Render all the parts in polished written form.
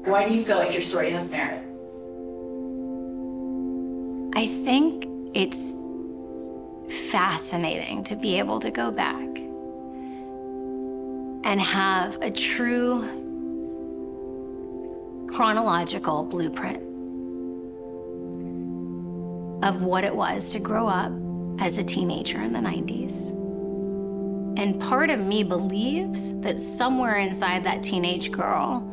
Why do you feel like your story has merit? I think it's fascinating to be able to go back and have a true chronological blueprint of what it was to grow up as a teenager in the 90s. And part of me believes that somewhere inside that teenage girl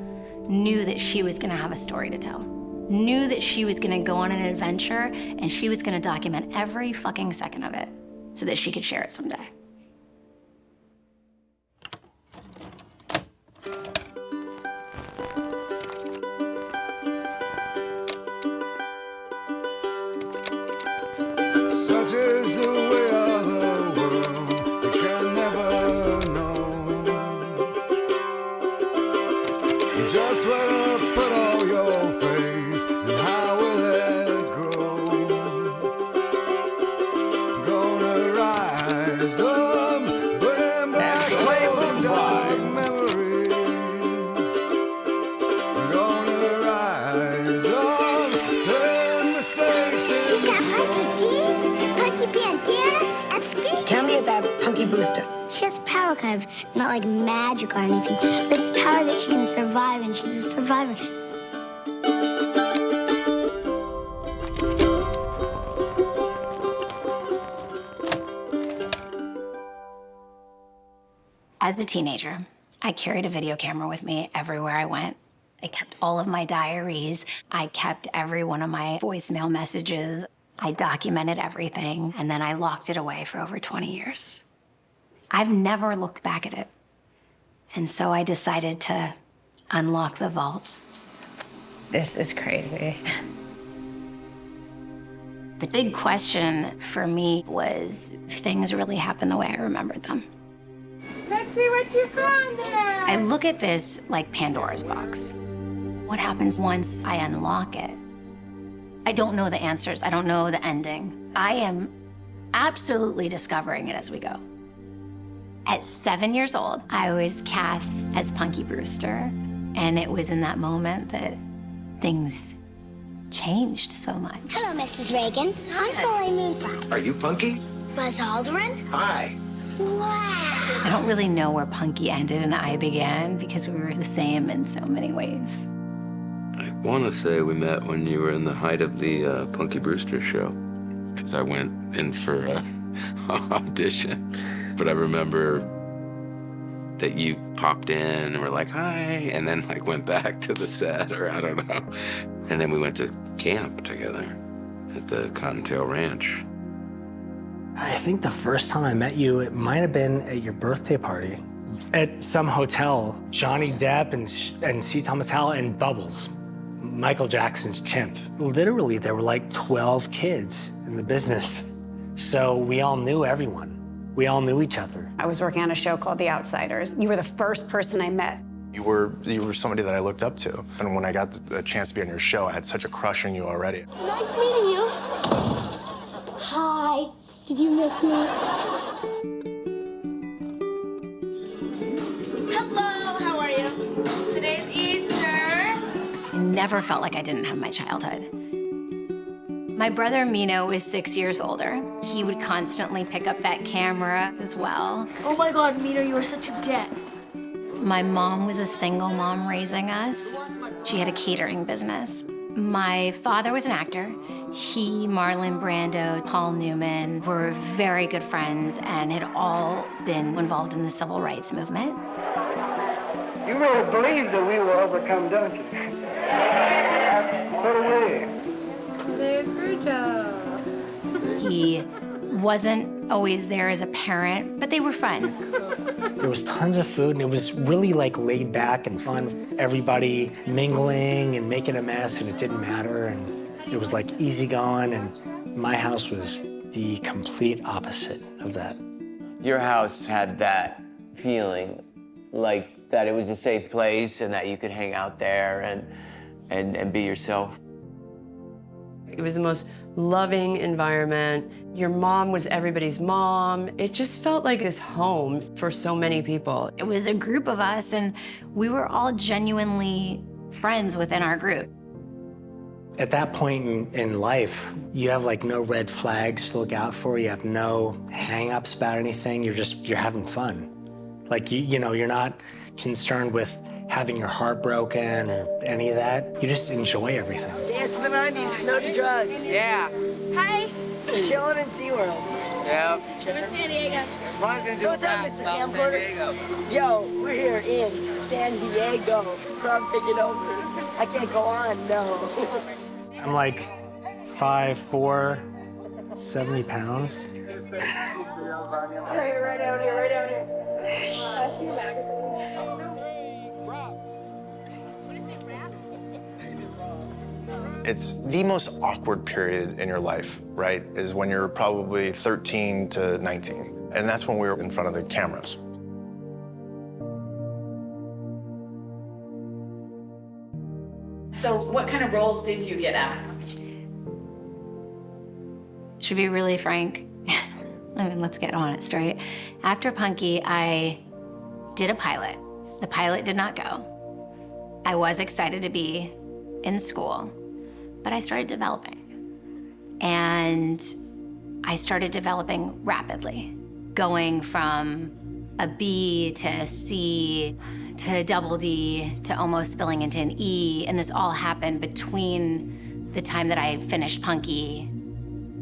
knew that she was gonna have a story to tell. Knew that she was gonna go on an adventure and she was gonna document every fucking second of it so that she could share it someday. Such is the way of the world, you can never know just where to put all your faith and how will it grow. Gonna rise up, bring back those dark memories. Gonna rise up, turn mistakes into Tell me about Punky Brewster. She has power, kind of, not like magic or anything, but it's power that she can survive, and she's a survivor. As a teenager, I carried a video camera with me everywhere I went. I kept all of my diaries. I kept every one of my voicemail messages. I documented everything, and then I locked it away for over 20 years. I've never looked back at it. And so I decided to unlock the vault. This is crazy. The big question for me was if things really happened the way I remembered them. Let's see what you found there. I look at this like Pandora's box. What happens once I unlock it? I don't know the answers. I don't know the ending. I am absolutely discovering it as we go. At 7 years old, I was cast as Punky Brewster, and it was in that moment that things changed so much. Hello, Mrs. Reagan. I'm Soleil Moon Frye. Are you Punky? Buzz Aldrin? Hi. Wow. I don't really know where Punky ended and I began because we were the same in so many ways. I want to say we met when you were in the height of the Punky Brewster show. Because I went in for an audition. But I remember that you popped in and were like, hi, and then like went back to the set, or I don't know. And then we went to camp together at the Cottontail Ranch. I think the first time I met you, it might have been at your birthday party. At some hotel, Johnny Depp and C. Thomas Howell and Bubbles, Michael Jackson's chimp. Literally, there were like 12 kids in the business. So we all knew everyone. We all knew each other. I was working on a show called The Outsiders. You were the first person I met. You were somebody that I looked up to. And when I got the chance to be on your show, I had such a crush on you already. Nice meeting you. Hi. Did you miss me? Hello, how are you? Today's Easter. I never felt like I didn't have my childhood. My brother Mino was 6 years older. He would constantly pick up that camera as well. Oh my God, Mino, you are such a dad. My mom was a single mom raising us. She had a catering business. My father was an actor. He, Marlon Brando, Paul Newman were very good friends and had all been involved in the civil rights movement. You really believe that we will overcome, don't you? Put away. There's Rujo. He wasn't always there as a parent, but they were friends. There was tons of food, and it was really like laid back and fun. Everybody mingling and making a mess, and it didn't matter. And it was like easygoing, and my house was the complete opposite of that. Your house had that feeling, like that it was a safe place and that you could hang out there and be yourself. It was the most loving environment. Your mom was everybody's mom. It just felt like this home for so many people. It was a group of us, and we were all genuinely friends within our group. At that point in life, you have like no red flags to look out for. You have no hang-ups about anything. You're having fun. Like, you know, you're not concerned with having your heart broken or any of that. You just enjoy everything. Dance to the 90s, no to drugs. Yeah. Hi. Chilling in SeaWorld. Yeah. We're in San Diego. Ron's gonna do so what's up, Mr. Camcorder? Yo, we're here in San Diego. From taking over. I can't go on, no. I'm like 5'4", 70 pounds. Right down here, right down here. It's the most awkward period in your life, right? Is when you're probably 13 to 19. And that's when we were in front of the cameras. So what kind of roles did you get at? Should be really frank. I mean, let's get honest, right? After Punky, I did a pilot. The pilot did not go. I was excited to be in school, but I started developing. And I started developing rapidly, going from a B to a C to a double D to almost spilling into an E. And this all happened between the time that I finished Punky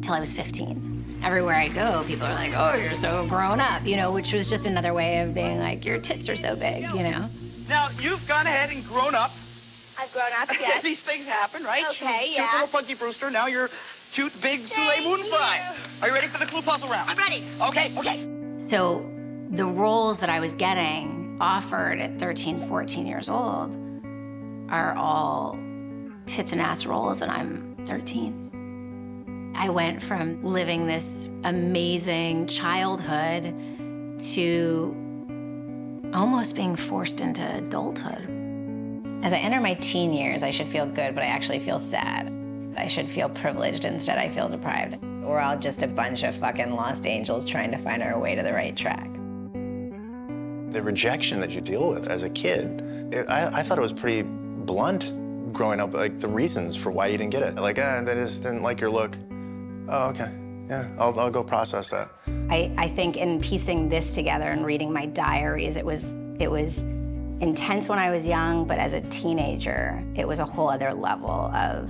till I was 15. Everywhere I go, people are like, oh, you're so grown up, you know, which was just another way of being like, your tits are so big, you know? Now, you've gone ahead and grown up. I've grown up, yes. These things happen, right? Okay, Cute yeah. little Punky Brewster, now you're cute, big Soleil Moon Frye. Are you ready for the clue puzzle round? I'm ready. Okay. So the roles that I was getting offered at 13, 14 years old are all tits and ass roles, and I'm 13. I went from living this amazing childhood to almost being forced into adulthood. As I enter my teen years, I should feel good, but I actually feel sad. I should feel privileged, instead I feel deprived. We're all just a bunch of fucking lost angels trying to find our way to the right track. The rejection that you deal with as a kid, I thought it was pretty blunt growing up, like the reasons for why you didn't get it. Like, they just didn't like your look. Oh, okay. Yeah, I'll go process that. I think in piecing this together and reading my diaries, it was intense when I was young, but as a teenager, it was a whole other level of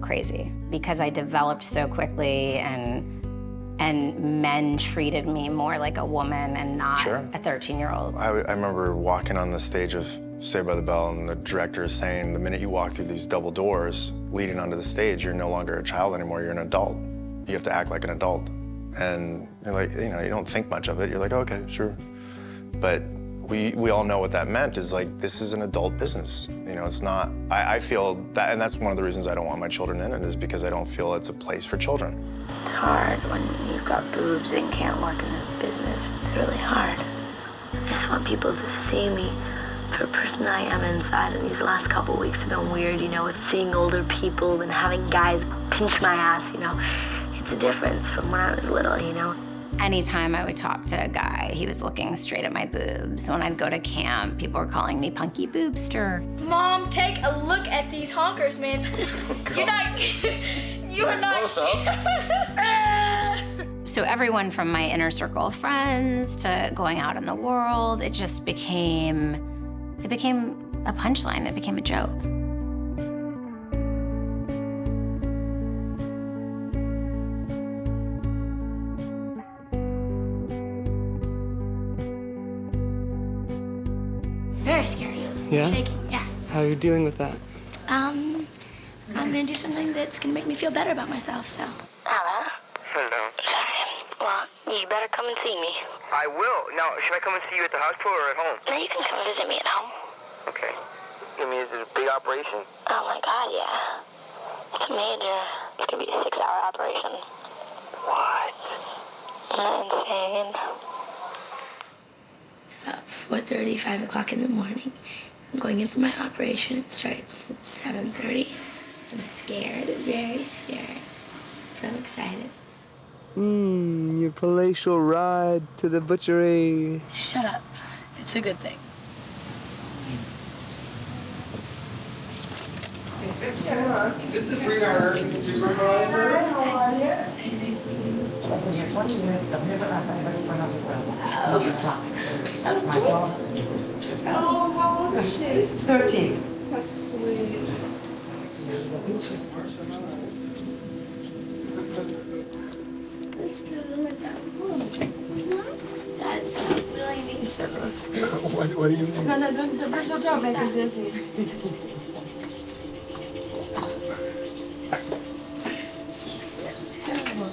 crazy. Because I developed so quickly and men treated me more like a woman and not a 13-year-old. I remember walking on the stage of Saved by the Bell, and the director is saying, the minute you walk through these double doors leading onto the stage, you're no longer a child anymore, you're an adult. You have to act like an adult. And you're like, you know, you don't think much of it. You're like, okay, sure. But we all know what that meant, is like, this is an adult business. You know, it's not, I feel that, and that's one of the reasons I don't want my children in it, is because I don't feel it's a place for children. It's hard when you've got boobs and can't work in this business. It's really hard. I just want people to see me for the person that I am inside. And these last couple weeks have been weird, you know, with seeing older people and having guys pinch my ass, you know. It's a difference from when I was little, you know. Anytime I would talk to a guy, he was looking straight at my boobs. When I'd go to camp, people were calling me Punky Boobster. Mom, take a look at these honkers, man. You are not. Close up. So everyone from my inner circle of friends to going out in the world, it just became a punchline, it became a joke. Very scary. Yeah? Shaking, yeah. How are you dealing with that? I'm gonna do something that's gonna make me feel better about myself, so. Hello? Hello. Well, you better come and see me. I will. Now, should I come and see you at the hospital or at home? No, you can come visit me at home. Okay. I mean, is it a big operation? Oh my God, yeah. It's major. It's gonna be a 6-hour operation. What? Isn't that insane? It's about 4:30, 5 o'clock in the morning. I'm going in for my operation. It starts at 7:30. I'm scared, very scared, but I'm excited. Your palatial ride to the butchery. Shut up. It's a good thing. This is Rita, supervisor. Of course. Oh, how old is she? 13. How sweet. Dad, stop wheeling me in circles, please. What do you mean? No, first don't make her dizzy. So terrible.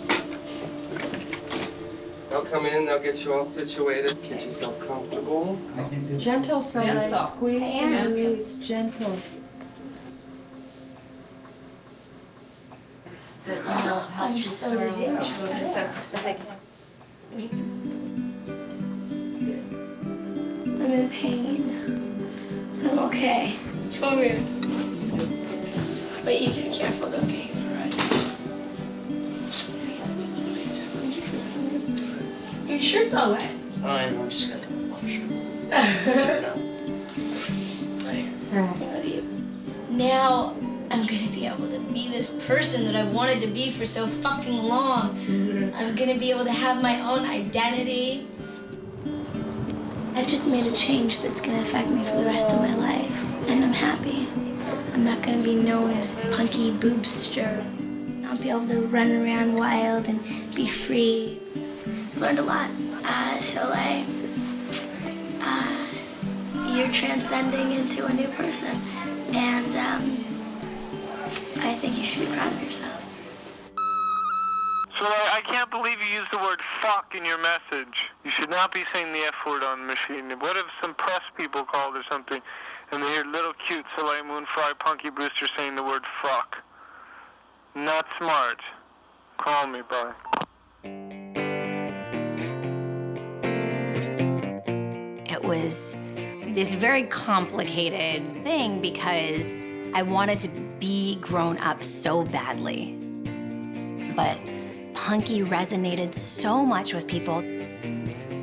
They'll come in, they'll get you all situated, get yourself comfortable. Gentle, Soleil. Squeeze and release. Gentle. I'm just so dizzy. I'm in pain. I'm okay. Come over here. But you have to be careful, don't get hit, alright? Your shirt's all wet. Oh, I know, I'm just gonna wash it. I love you. Now I'm gonna be able to be this person that I wanted to be for so fucking long. I'm gonna be able to have my own identity. I've just made a change that's gonna affect me for the rest of my life, and I'm happy. I'm not gonna be known as punky boobster. I'll be able to run around wild and be free. I've learned a lot. Soleil, you're transcending into a new person, and I think you should be proud of yourself. So I can't believe you used the word fuck in your message. You should not be saying the F word on the machine. What if some press people called or something and they hear little cute Soleil Moon Frye Punky Brewster saying the word fuck? Not smart. Call me, bye. It was this very complicated thing because I wanted to be grown up so badly. But punky resonated so much with people.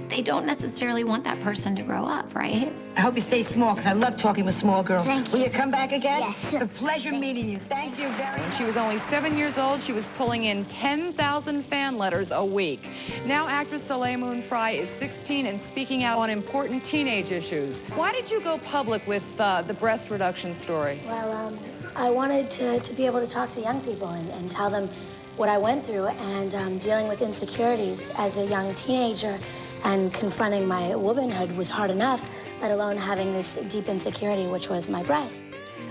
They don't necessarily want that person to grow up, right? I hope you stay small, because I love talking with small girls. Thank you. Will you come back again? Yes. A pleasure meeting you. Thank you very much. When she was only 7 years old, she was pulling in 10,000 fan letters a week. Now actress Soleil Moon Frye is 16 and speaking out on important teenage issues. Why did you go public with the breast reduction story? Well, I wanted to be able to talk to young people and tell them what I went through and dealing with insecurities as a young teenager and confronting my womanhood was hard enough, let alone having this deep insecurity, which was my breast.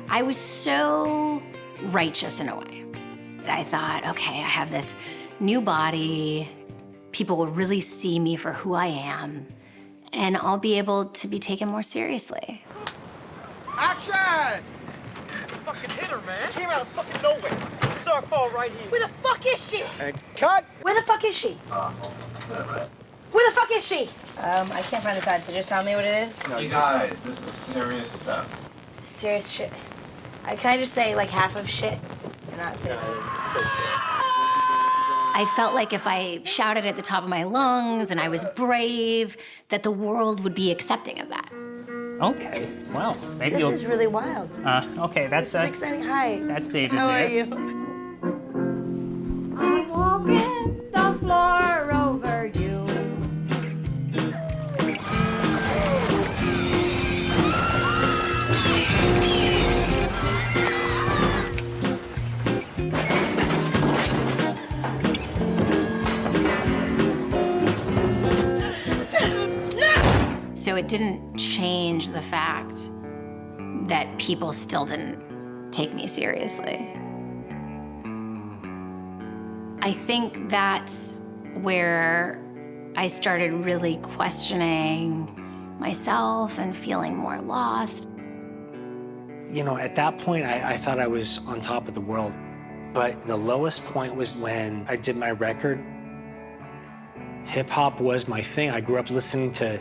I was so righteous in a way. I thought, okay, I have this new body. People will really see me for who I am, and I'll be able to be taken more seriously. Action! Fucking hit her, man. She came out of fucking nowhere. It's our fault right here. Where the fuck is she? And cut! Where the fuck is she? Where the fuck is she? I can't find the sign, so just tell me what it is. No, you guys, this is serious stuff. Serious shit. Can I just say, like, half of shit and not say I felt like if I shouted at the top of my lungs and I was brave, that the world would be accepting of that. Okay, well, maybe This you'll... is really wild. Okay, that's... This is exciting. Hi. That's David How there. are you? I'm walking the floor over you. So it didn't change the fact that people still didn't take me seriously. I think that's where I started really questioning myself and feeling more lost. You know, at that point, I thought I was on top of the world. But the lowest point was when I did my record. Hip hop was my thing. I grew up listening to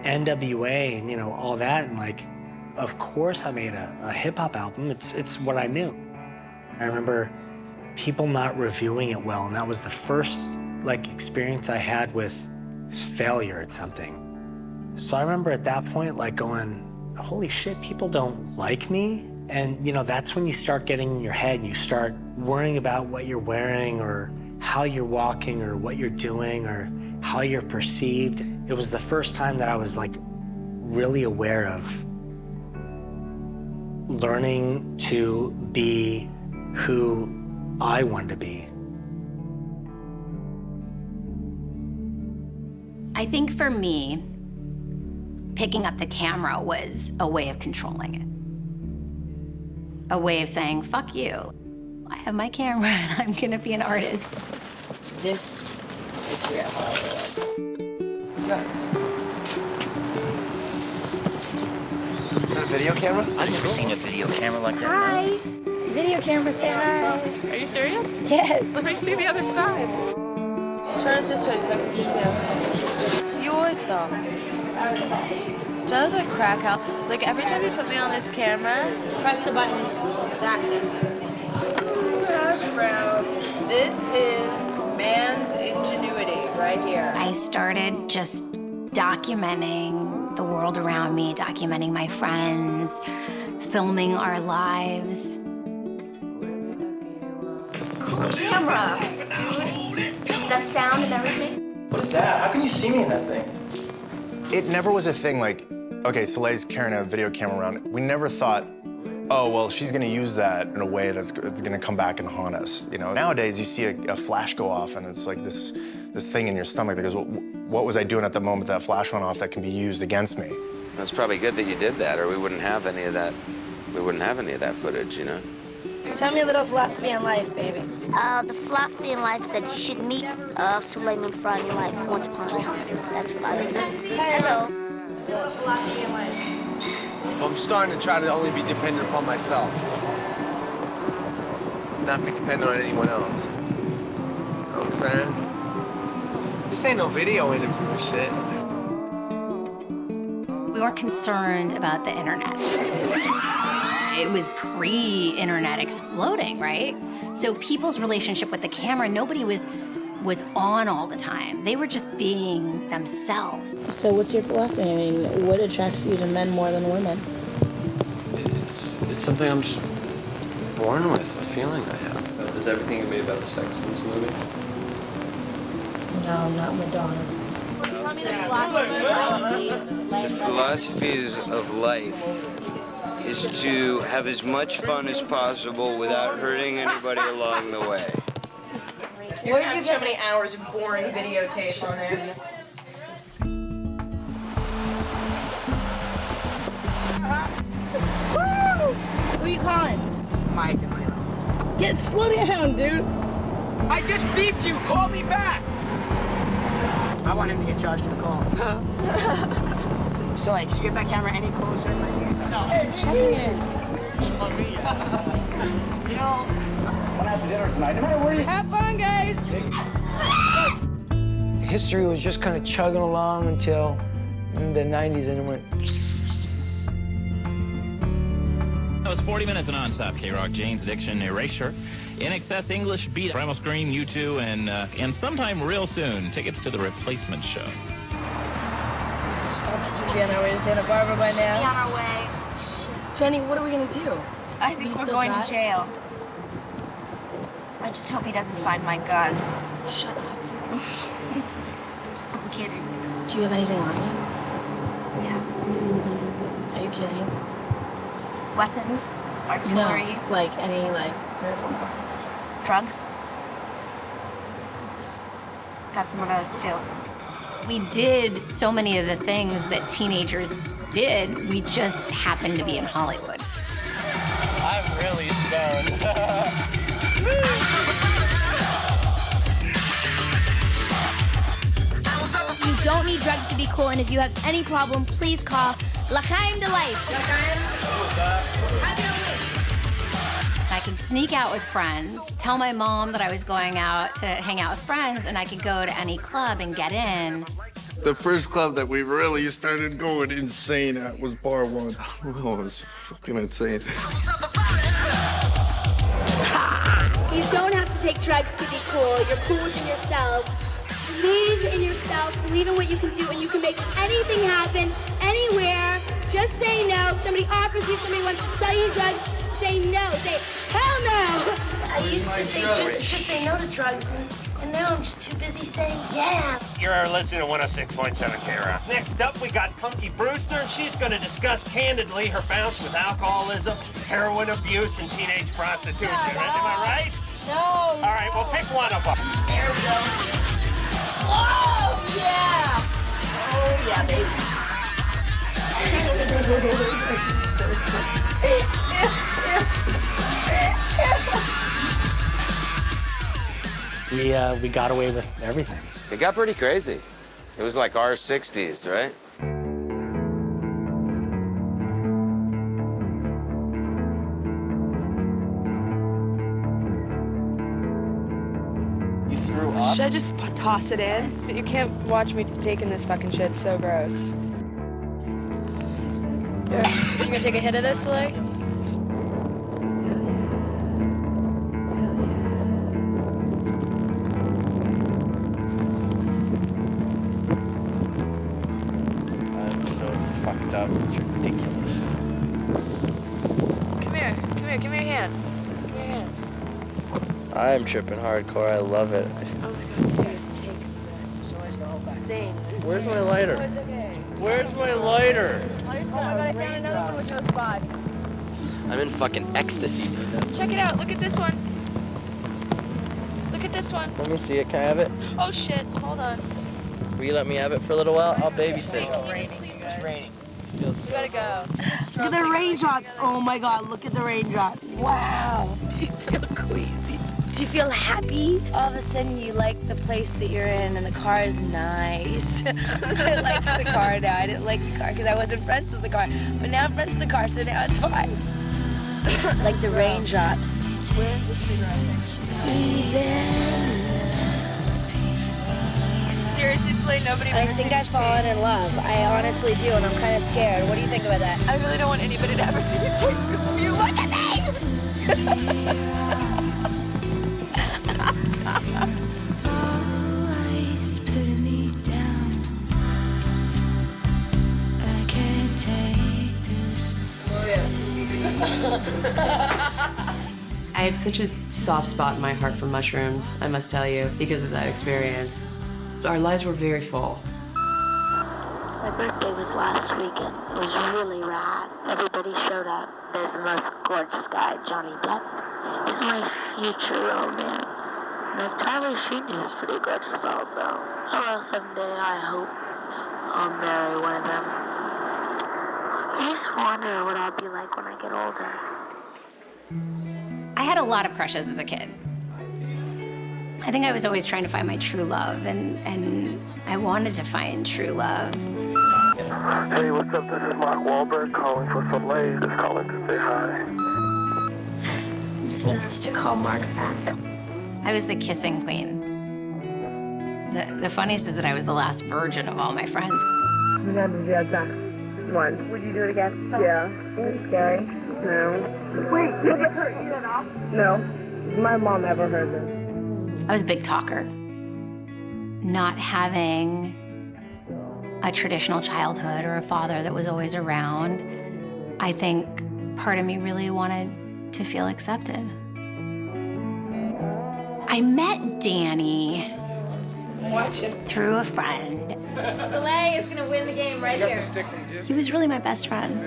NWA and, you know, all that. And like, of course I made a hip hop album. It's what I knew. I remember people not reviewing it well. And that was the first like experience I had with failure at something. So I remember at that point, like going, holy shit, people don't like me. And, you know, that's when you start getting in your head. You start worrying about what you're wearing or how you're walking or what you're doing or how you're perceived. It was the first time that I was, like, really aware of learning to be who I wanted to be. I think for me, picking up the camera was a way of controlling it. A way of saying, fuck you. I have my camera and I'm gonna be an artist. This is real Hollywood. What's that? Is that a video camera? I've never seen a video camera like that. Hi. Video camera, say hi. Are you serious? Yes. Let me see the other side. Turn it this way so I can see too. You always film. Do the crack out? Like every time you put me on this camera, press the button back there. Gosh, Browns. This is man's ingenuity right here. I started just documenting the world around me, documenting my friends, filming our lives. Cool camera. Does that sound and everything? What is that? How can you see me in that thing? It never was a thing like, okay, Soleil's carrying a video camera around. We never thought, oh, well, she's gonna use that in a way that's gonna come back and haunt us. You know, nowadays you see a flash go off and it's like this thing in your stomach that goes, well, what was I doing at the moment that flash went off that can be used against me? That's probably good that you did that, or we wouldn't have any of that. We wouldn't have any of that footage, you know? Tell me a little philosophy on life, baby. The philosophy in life is that you should meet Soleil Moon Frye in your life once upon a time. That's what I think. Hello. Philosophy in life. Well, I'm starting to try to only be dependent upon myself. Not be dependent on anyone else. You know what I'm saying? This ain't no video interview or shit. We weren't concerned about the internet. It was pre-internet exploding, right? So people's relationship with the camera, nobody was on all the time. They were just being themselves. So what's your philosophy? I mean, what attracts you to men more than women? It's something I'm just born with, a feeling I have. Is everything you made about the sex in this movie? No, not Madonna. Tell me the philosophy of life, please. Philosophies of life is to have as much fun as possible without hurting anybody along the way. Where did you get so many hours of boring videotape on there? Woo! Who you calling? Mike. Slow down, dude. I just beeped you. Call me back. I want him to get charged for the call. So, like, did you get that camera any closer in my face? No, I'm checking in. You know, I'll have dinner tonight. No matter where you have fun, guys. History was just kind of chugging along until in the 90s and it went. That was 40 minutes of nonstop K-Rock, Jane's Addiction, Erasure, InXS, English Beat, Primal Scream, U2, and sometime real soon, tickets to the Replacement show. Should be on our way to Santa Barbara by now. Be on our way. Jenny, what are we gonna do? I think we're going to jail. I just hope he doesn't find my gun. Shut up. I'm kidding. Do you have anything on you? Yeah. Are you kidding? Weapons? Artillery? No, like any, like, drugs? Got some of those too. We did so many of the things that teenagers did. We just happened to be in Hollywood. I'm really stoned. You don't need drugs to be cool, and if you have any problem, please call L'chaim de Life. I could sneak out with friends, tell my mom that I was going out to hang out with friends, and I could go to any club and get in. The first club that we really started going insane at was Bar One. Oh, it was fucking insane. You don't have to take drugs to be cool. You're cool within yourselves. Believe in yourself, believe in what you can do, and you can make anything happen, anywhere. Just say no. If somebody offers you, somebody wants to sell you drugs, say no. Say, hell no. I used to say just say no to drugs, and now I'm just too busy saying yeah. You're listening to 106.7 K-Rock. Next up, we got Punky Brewster, and she's going to discuss candidly her bounce with alcoholism, heroin abuse, and teenage prostitution. Am I right? No. All right, well, pick one of them. There we go. Oh, yeah. Oh, yeah, baby. We got away with everything. It got pretty crazy. It was like our 60s, right? You threw up? Should I just toss it in? You can't watch me taking this fucking shit. It's so gross. Yeah. You gonna take a hit of this, Soleil? I'm so fucked up. It's ridiculous. Come here, give me your hand. Give me your hand. I'm tripping hardcore. I love it. Oh my god, please take this thing. Where's my lighter? Oh, it's okay. Where's my lighter? Oh my god, I found another one with those spots. I'm in fucking ecstasy. Check it out, look at this one. Look at this one. Let me see it. Can I have it? Oh shit, hold on. Will you let me have it for a little while? I'll babysit. It's raining. Feels We gotta go. Look at the raindrops. Oh my God, look at the raindrops. Wow. Do you feel queasy? Do you feel happy? All of a sudden you like the place that you're in and the car is nice. I like the car now. I didn't like the car because I wasn't friends with the car. But now I'm friends with the car, so now it's fine. Like the raindrops. Where's the cigarette? Seriously, Soleil, nobody. I think I've fallen in love. I honestly do, and I'm kind of scared. What do you think about that? I really don't want anybody to ever see these tapes because of you. Look at me! I have such a soft spot in my heart for mushrooms, I must tell you, because of that experience. Our lives were very full. My birthday was last weekend. It was really rad. Everybody showed up. There's the most gorgeous guy, Johnny Depp. He's my future romance. And Charlie Sheen is pretty gorgeous also. Well, someday I hope I'll marry one of them. I just wonder what I'll be like when I get older. I had a lot of crushes as a kid. I think I was always trying to find my true love, and I wanted to find true love. Hey, what's up? This is Mark Wahlberg calling for Soleil. Just calling to say hi. I'm so nervous to call Mark back. I was the kissing queen. The funniest is that I was the last virgin of all my friends. One. Would you do it again? Yeah. Is it scary? No. Wait, did it hurt you at all? No. My mom never heard this. I was a big talker. Not having a traditional childhood or a father that was always around, I think part of me really wanted to feel accepted. I met Danny through a friend. Soleil is gonna win the game right here. He was really my best friend.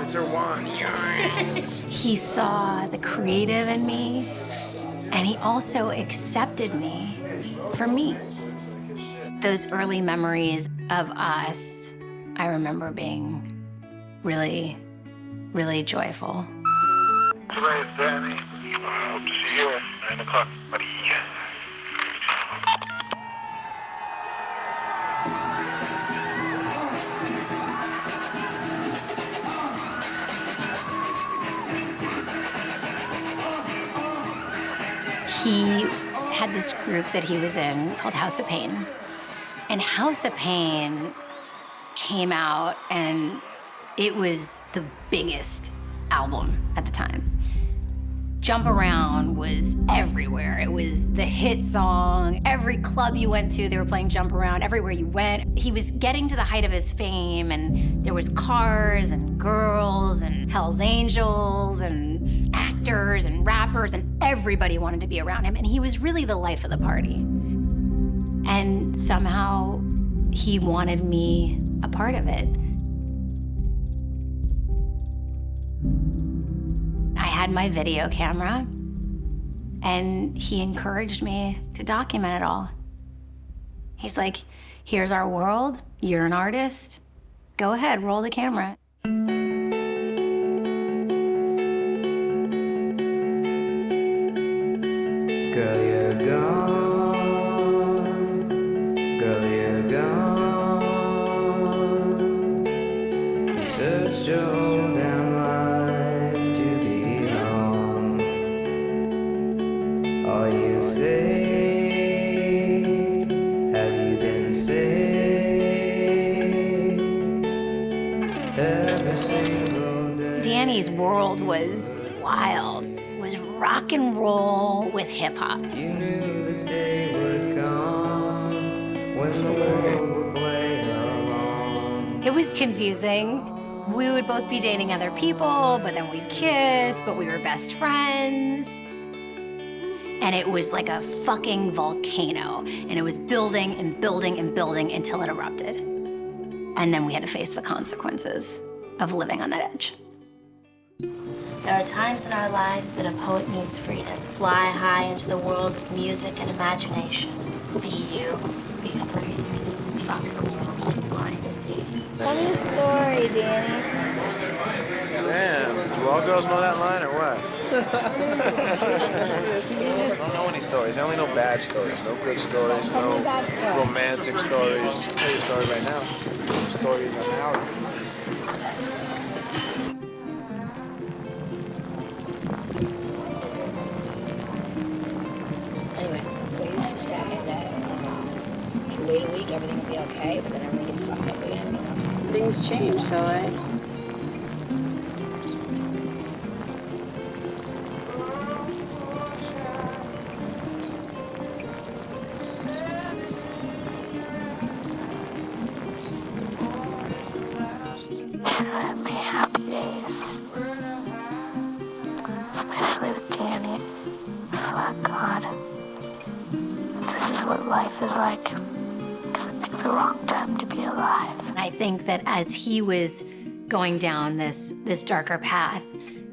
It's her wand. He saw the creative in me, and he also accepted me for me. Those early memories of us, I remember being really, really joyful. Soleil, it's Danny. I hope to see you at 9 o'clock, buddy. He had this group that he was in called House of Pain. And House of Pain came out, and it was the biggest album at the time. Jump Around was everywhere. It was the hit song. Every club you went to, they were playing Jump Around. Everywhere you went, he was getting to the height of his fame, and there was cars and girls and Hell's Angels and actors and rappers, and everybody wanted to be around him, and he was really the life of the party. And somehow he wanted me a part of it. I had my video camera, and he encouraged me to document it all. He's like, here's our world, you're an artist, go ahead, roll the camera. Girl, you're gone. Girl, you're gone. You searched your whole damn life to belong. Are you saved? Have you been saved? Every single day. Danny's world was wild. Was rock and roll with hip hop. You knew this day would come when the world would play along. It was confusing. We would both be dating other people, but then we'd kiss, but we were best friends. And it was like a fucking volcano. And it was building and building and building until it erupted. And then we had to face the consequences of living on that edge. There are times in our lives that a poet needs freedom. Fly high into the world with music and imagination. Be you, be free. Fuck the world too blind to see. Tell me a story, Danny. Damn, do all girls know that line or what? I don't know any stories. I only know bad stories. No good stories, no romantic stories. I'll tell you a story right now. Stories an hour. Anyway, we're used to saying that if you wait a week, everything will be okay, but then everything gets fucked up again. Things change, Soleil. My happy days, especially with Danny. Fuck God, this is what life is like. It's the wrong time to be alive. And I think that as he was going down this darker path,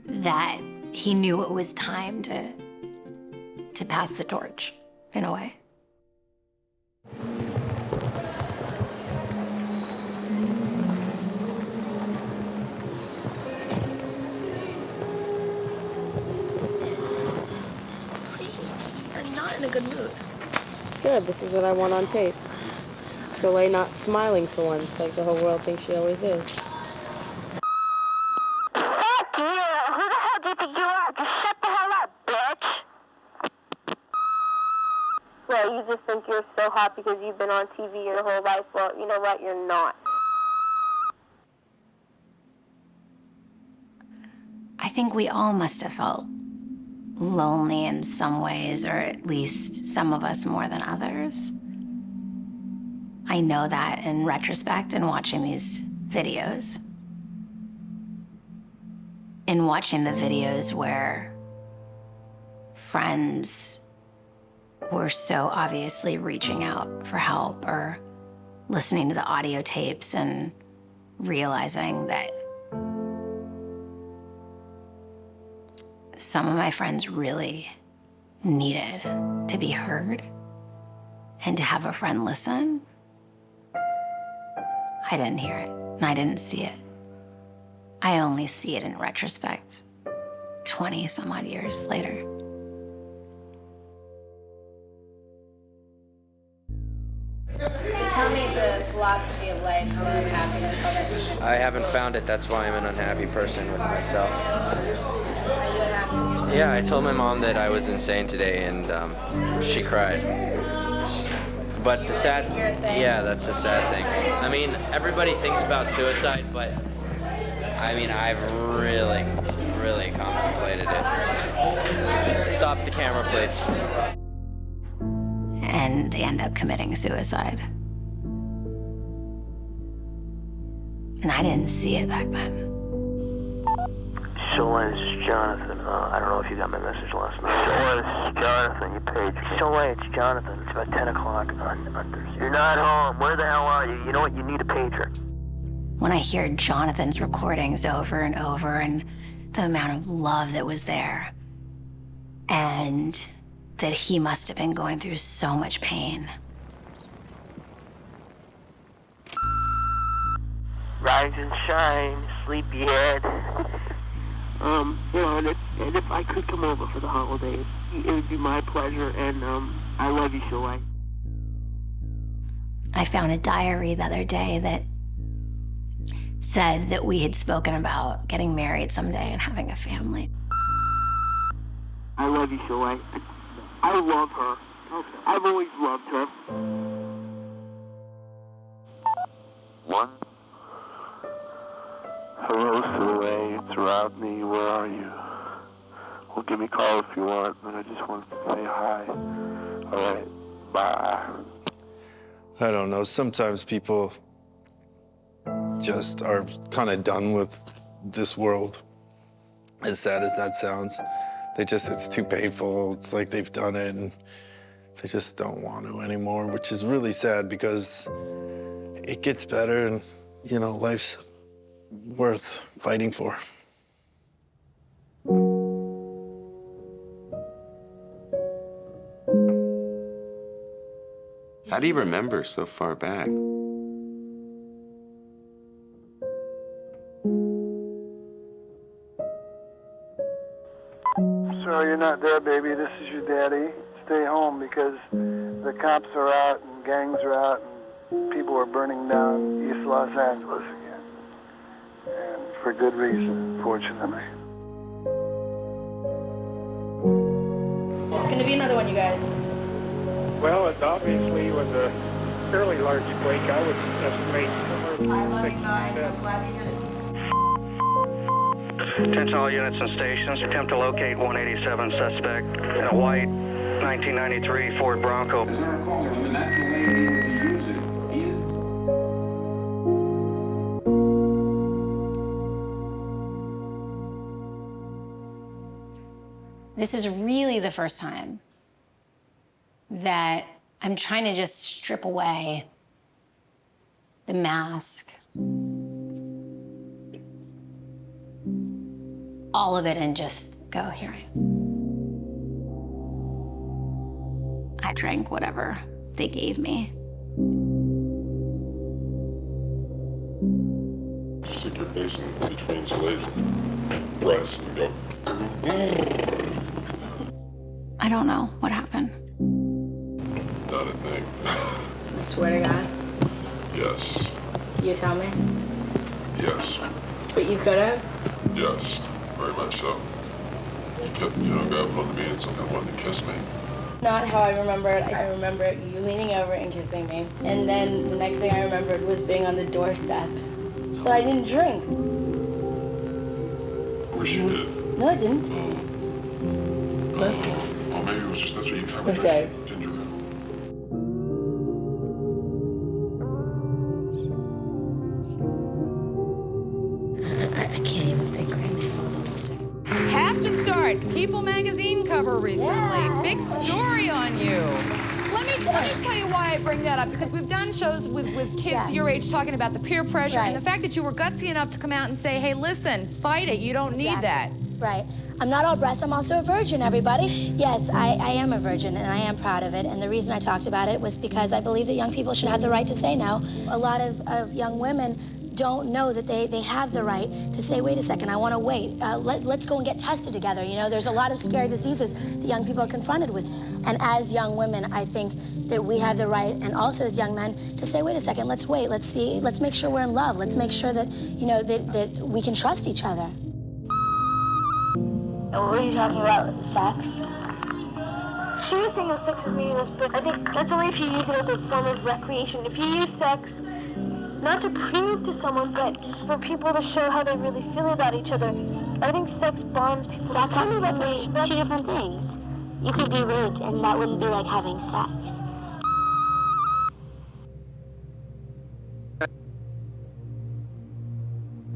that he knew it was time to pass the torch, in a way. I'm not in a good mood. Good, this is what I want on tape. Soleil not smiling for once, like the whole world thinks she always is. Fuck you! Who the hell do you think you are? Just shut the hell up, bitch! Well, you just think you're so hot because you've been on TV your whole life. Well, you know what? You're not. I think we all must have felt lonely in some ways, or at least some of us more than others. I know that in retrospect in watching these videos. In watching the videos where friends were so obviously reaching out for help, or listening to the audio tapes and realizing that some of my friends really needed to be heard and to have a friend listen. I didn't hear it, and I didn't see it. I only see it in retrospect, 20 some odd years later. So tell me the philosophy of life, love, happiness, all that shit. I haven't found it. That's why I'm an unhappy person with myself. Are you unhappy with yourself? Yeah, I told my mom that I was insane today, and she cried. But the sad, yeah, that's the sad thing. I mean, everybody thinks about suicide, but I mean, I've really, really contemplated it. Stop the camera, please. And they end up committing suicide. And I didn't see it back then. Soleil, this is Jonathan. I don't know if you got my message last night. Soleil, this is Jonathan. You page. Soleil, it's Jonathan. It's about 10 o'clock on Thursday. You're not home. Where the hell are you? You know what? You need a pager. When I hear Jonathan's recordings over and over and the amount of love that was there, and that he must have been going through so much pain. Rise and shine, sleepyhead. And if I could come over for the holidays, it would be my pleasure, and I love you, Soleil. I found a diary the other day that said that we had spoken about getting married someday and having a family. I love you, Soleil. I love her. I've always loved her. One. Hello, Soleil. It's Rodney. Where are you? Well, give me a call if you want, but I just wanted to say hi. All right. Bye. I don't know. Sometimes people just are kind of done with this world. As sad as that sounds, it's too painful. It's like they've done it and they just don't want to anymore, which is really sad because it gets better and, you know, life's worth fighting for. How do you remember so far back? Sorry you're not there, baby. This is your daddy. Stay home because the cops are out and gangs are out and people are burning down East Los Angeles again. And for good reason, fortunately. There's gonna be another one, you guys. Well, it obviously was a fairly large quake. I would estimate somewhere between 6 and 10. Attention all units and stations. Attempt to locate 187 suspect in a white 1993 Ford Bronco. This is really the first time that I'm trying to just strip away the mask, all of it, and just go, here I am. I drank whatever they gave me. Stick your face in between Soleil's breasts and go. I don't know what happened. Not a thing. I swear to God. Yes. You tell me? Yes. But you could have? Yes. Very much so. You kept, grabbing onto me and something wanted to kiss me. Not how I remember it. I remember you leaning over and kissing me. And then the next thing I remembered was being on the doorstep. But I didn't drink. Of course you did. No, I didn't. Oh, maybe it was just that's what you have a Okay. drink. Ginger ale. I can't even think right now. Hold on a second. Have to start. People magazine cover recently. Big story on you. Let me tell you why I bring that up, because we've done shows with kids your age talking about the peer pressure and the fact that you were gutsy enough to come out and say, hey, listen, fight it. You don't need that. Right. I'm not all breast, I'm also a virgin, everybody. Yes, I am a virgin, and I am proud of it. And the reason I talked about it was because I believe that young people should have the right to say no. A lot of young women don't know that they have the right to say, wait a second, I want to wait. Let's go and get tested together. You know, there's a lot of scary diseases that young people are confronted with. And as young women, I think that we have the right, and also as young men, to say, wait a second, let's wait, let's see, let's make sure we're in love. Let's make sure that, that we can trust each other. What were you talking about? Sex? She was thinking of sex as meaningless, but I think that's only if you use it as a form of recreation. If you use sex not to prove to someone, but for people to show how they really feel about each other, I think sex bonds people. That's only like two different things. You could be raped and that wouldn't be like having sex.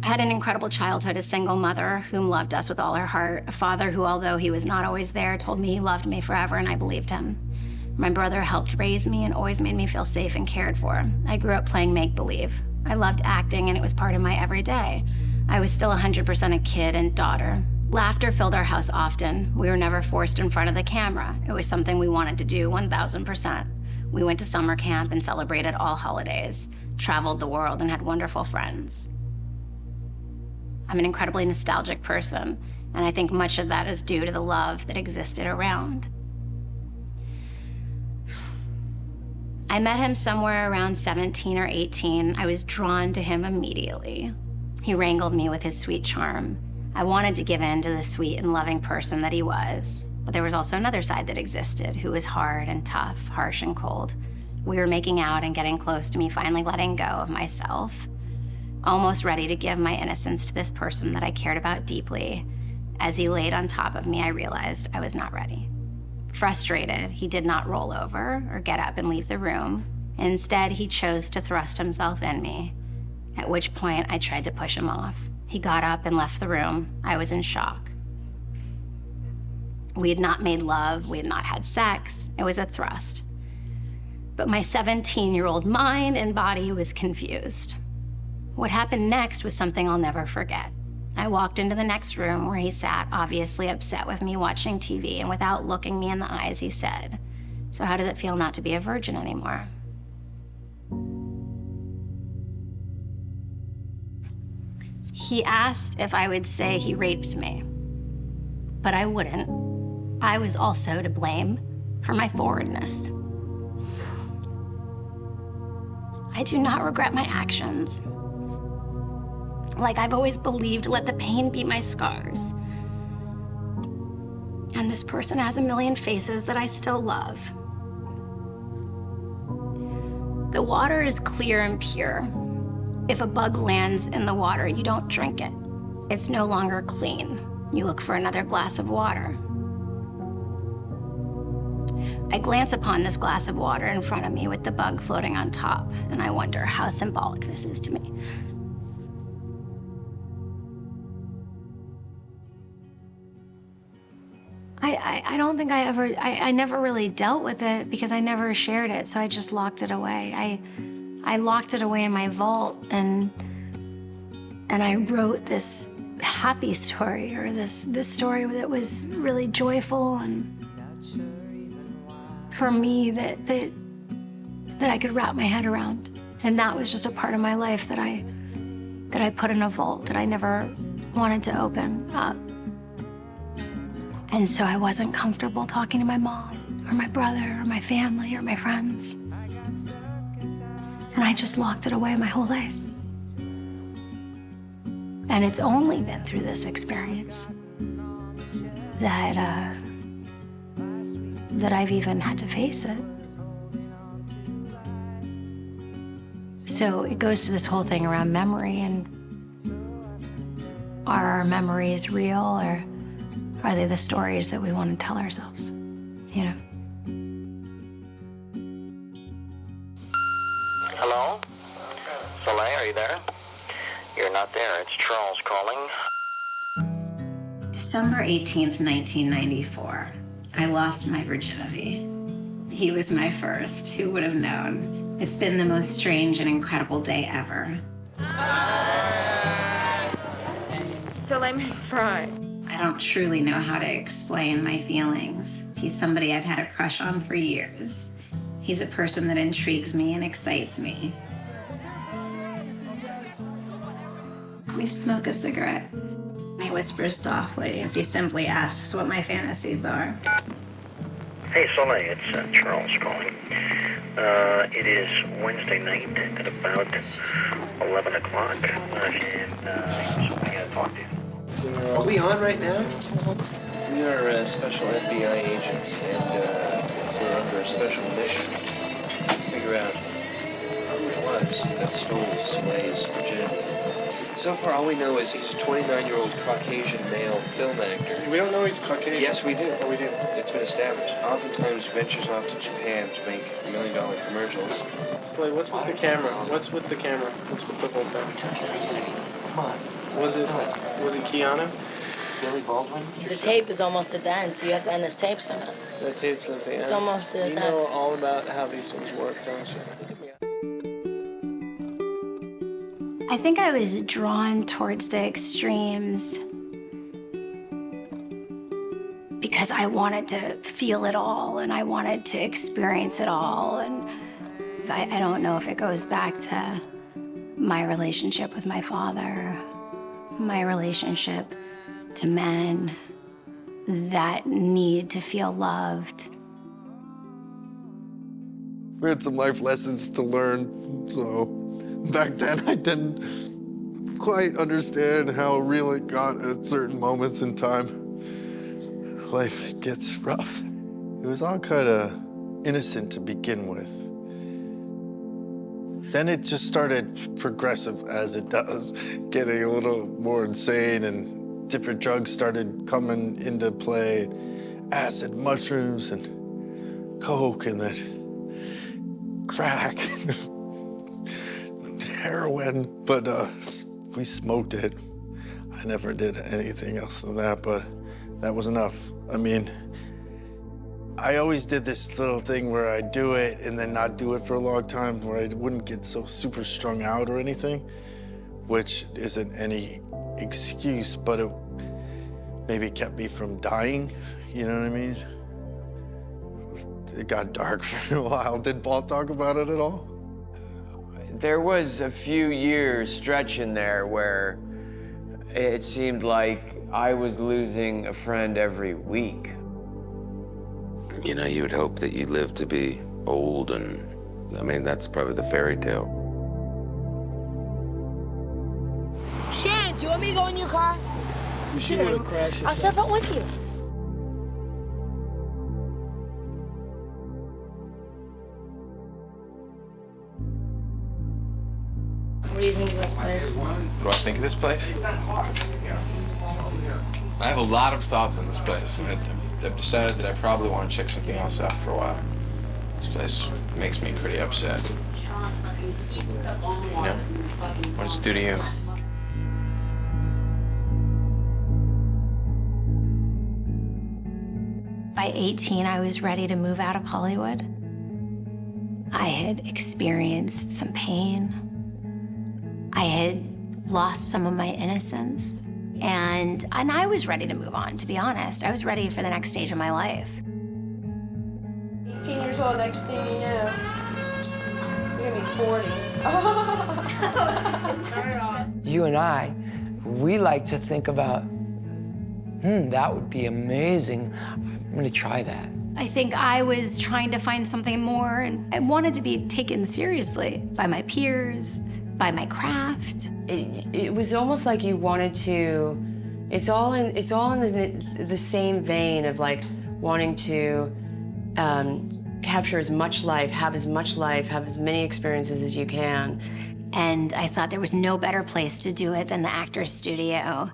I had an incredible childhood, a single mother whom loved us with all her heart, a father who, although he was not always there, told me he loved me forever, and I believed him. My brother helped raise me and always made me feel safe and cared for. I grew up playing make-believe. I loved acting, and it was part of my everyday. I was still 100% a kid and daughter. Laughter filled our house often. We were never forced in front of the camera. It was something we wanted to do 1,000%. We went to summer camp and celebrated all holidays, traveled the world, and had wonderful friends. I'm an incredibly nostalgic person, and I think much of that is due to the love that existed around. I met him somewhere around 17 or 18. I was drawn to him immediately. He wrangled me with his sweet charm. I wanted to give in to the sweet and loving person that he was, but there was also another side that existed, who was hard and tough, harsh and cold. We were making out and getting close to me, finally letting go of myself. Almost ready to give my innocence to this person that I cared about deeply. As he laid on top of me, I realized I was not ready. Frustrated, he did not roll over or get up and leave the room. Instead, he chose to thrust himself in me, at which point I tried to push him off. He got up and left the room. I was in shock. We had not made love, we had not had sex. It was a thrust. But my 17-year-old mind and body was confused. What happened next was something I'll never forget. I walked into the next room where he sat, obviously upset with me watching TV, and without looking me in the eyes, he said, "So how does it feel not to be a virgin anymore?" He asked if I would say he raped me, but I wouldn't. I was also to blame for my forwardness. I do not regret my actions. Like I've always believed, let the pain be my scars. And this person has a million faces that I still love. The water is clear and pure. If a bug lands in the water, you don't drink it. It's no longer clean. You look for another glass of water. I glance upon this glass of water in front of me with the bug floating on top, and I wonder how symbolic this is to me. I don't think I never really dealt with it because I never shared it, so I just locked it away. I locked it away in my vault, and I wrote this happy story, or this story that was really joyful and for me that I could wrap my head around. And that was just a part of my life that I put in a vault that I never wanted to open up. And so I wasn't comfortable talking to my mom or my brother or my family or my friends. And I just locked it away my whole life. And it's only been through this experience that I've even had to face it. So it goes to this whole thing around memory, and are our memories real, or are they the stories that we want to tell ourselves, you know? Hello? Soleil, are you there? You're not there. It's Charles calling. December 18th, 1994. I lost my virginity. He was my first. Who would have known? It's been the most strange and incredible day ever. Soleil Moon Frye. I don't truly know how to explain my feelings. He's somebody I've had a crush on for years. He's a person that intrigues me and excites me. We smoke a cigarette. He whispers softly as he simply asks what my fantasies are. Hey, Soleil, it's Charles calling. It is Wednesday night at about 11 o'clock, and so I gotta talk to you. Are we on right now? We are special FBI agents, and we're under a special mission to figure out who it was that stole Soleil's virginity. So far, all we know is he's a 29-year-old Caucasian male film actor. We don't know he's Caucasian. Yes, we do. Oh, we do. It's been established. Oftentimes ventures off to Japan to make $1 million commercials. Slay, what's with the camera? What's with the camera? What's with the whole thing? Come on. Was it Keanu? Billy Baldwin? The tape is almost at the end, so you have to end this tape somehow. The tape's at the end. It's almost at the end. You know all about how these things work, don't you? I think I was drawn towards the extremes because I wanted to feel it all and I wanted to experience it all. And I don't know if it goes back to my relationship with my father, my relationship to men, that need to feel loved. We had some life lessons to learn, so back then I didn't quite understand how real it got at certain moments in time. Life gets rough. It was all kind of innocent to begin with. Then it just started progressive, as it does, getting a little more insane, and different drugs started coming into play. Acid, mushrooms, and coke, and then crack, heroin. But we smoked it. I never did anything else than that, but that was enough. I mean, I always did this little thing where I'd do it and then not do it for a long time, where I wouldn't get so super strung out or anything, which isn't any excuse, but it maybe kept me from dying, you know what I mean? It got dark for a while. Did Paul talk about it at all? There was a few years stretch in there where it seemed like I was losing a friend every week. You know, you would hope that you live to be old, and I mean, that's probably the fairy tale. Shannon, do you want me to go in your car? You should have crashed. I'll step up with you. What do you think of this place? What do I think of this place? I have a lot of thoughts on this place. I've decided that I probably want to check something else out for a while. This place makes me pretty upset. You know, what does it do to you? By 18, I was ready to move out of Hollywood. I had experienced some pain. I had lost some of my innocence. And I was ready to move on, to be honest. I was ready for the next stage of my life. 18 years old, next thing you know, you're gonna be 40. Turn it off. You and I, we like to think about, that would be amazing. I'm gonna try that. I think I was trying to find something more, and I wanted to be taken seriously by my peers, by my craft. It was almost like you wanted to, it's all in the same vein of like wanting to capture as much life, have as many experiences as you can. And I thought there was no better place to do it than the Actors Studio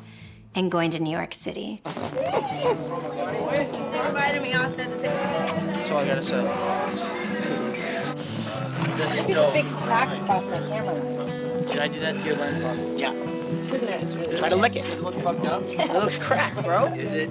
and going to New York City. They invited me, I said the same. That's all I gotta say. There's a big crack across my camera lens. Did I do that to your lens? Yeah. Try to lick it. Does it look fucked up? It looks cracked, bro. Is it?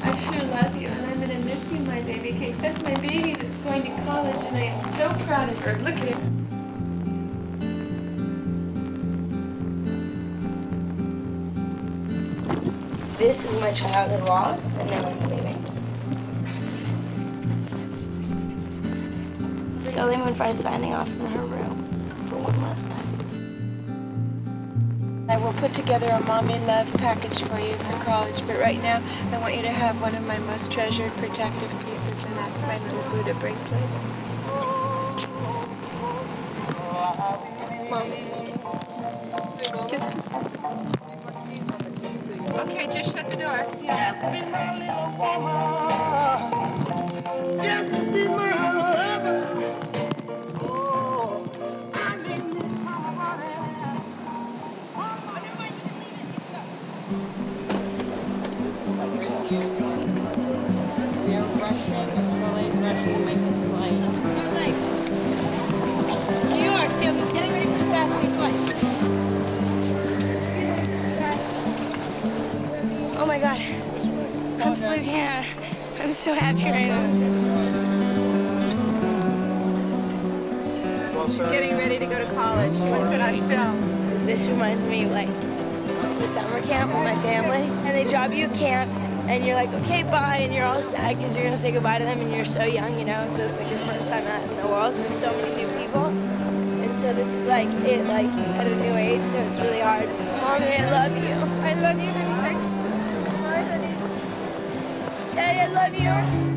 I sure love you, and I'm gonna miss you, my baby cakes. That's my baby that's going to college, and I am so proud of her. Look at her. This is my childhood wall, and now I'm leaving. Soleil Moon Frye signing off from her room. one last time. I will put together a mommy love package for you for college, but right now I want you to have one of my most treasured protective pieces, and that's my little Buddha bracelet. Mommy. Kiss, kiss. Okay, just shut the door. Yes. New York, see, I'm getting ready for the fast-paced life. Oh my God, I'm flipping out. I'm so happy right now. Getting ready to go to college. She wants it on film. This reminds me of like the summer camp with my family, and they drop you at camp, and you're like, okay, bye, and you're all sad because you're gonna say goodbye to them, and you're so young, you know, and so it's like your first time out in the world with so many new people, and so this is like it, like at a new age, so it's really hard. Mommy, I love you. I love you, honey. Thanks. Bye, honey. Daddy, I love you.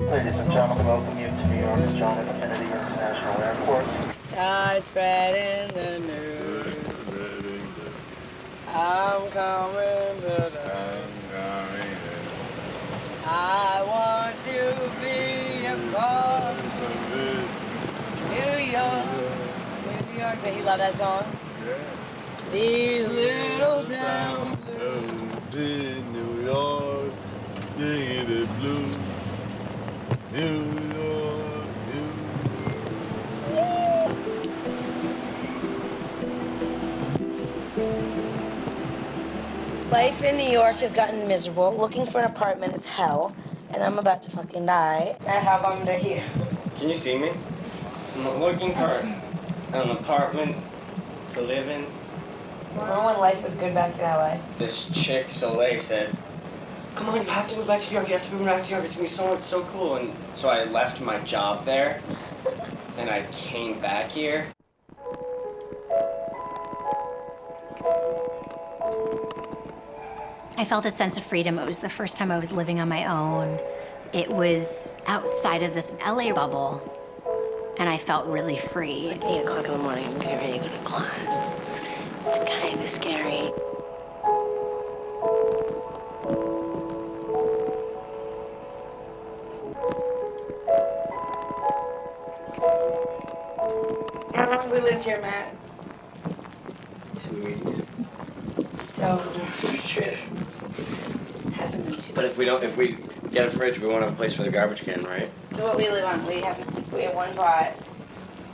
Ladies and gentlemen, welcome you to New York's John F. Kennedy International Airport. Start spreading the news. I'm coming, but I'm coming. I want to be a part of New York. New York. Did he love that song? Yeah. These little towns. New York, singing the blues. New York, New Life in New York has gotten miserable. Looking for an apartment is hell, and I'm about to fucking die. I have under here. Can you see me? I'm looking for an apartment to live in. Remember when life was good back in LA? This chick, Soleil, said, come on, you have to move back to New York, you have to move back to New York, it's gonna be so cool. And so I left my job there, and I came back here. I felt a sense of freedom. It was the first time I was living on my own. It was outside of this LA bubble, and I felt really free. It's like 8 o'clock in the morning, I'm getting ready to go to class. It's kind of scary. How long have we lived here, Matt? 2 weeks. Still, hasn't been too. But if we get a fridge, we won't have a place for the garbage can, right? So what we live on, we have one pot.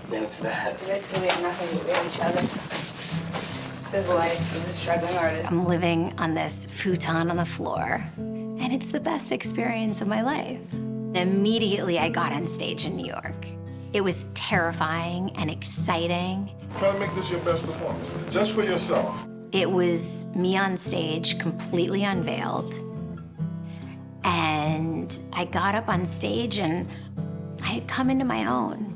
Then it's that. Basically, we have nothing, but we have each other. This is life of the struggling artist. I'm living on this futon on the floor, and it's the best experience of my life. Immediately, I got on stage in New York. It was terrifying and exciting. Try to make this your best performance, just for yourself. It was me on stage, completely unveiled. And I got up on stage and I had come into my own.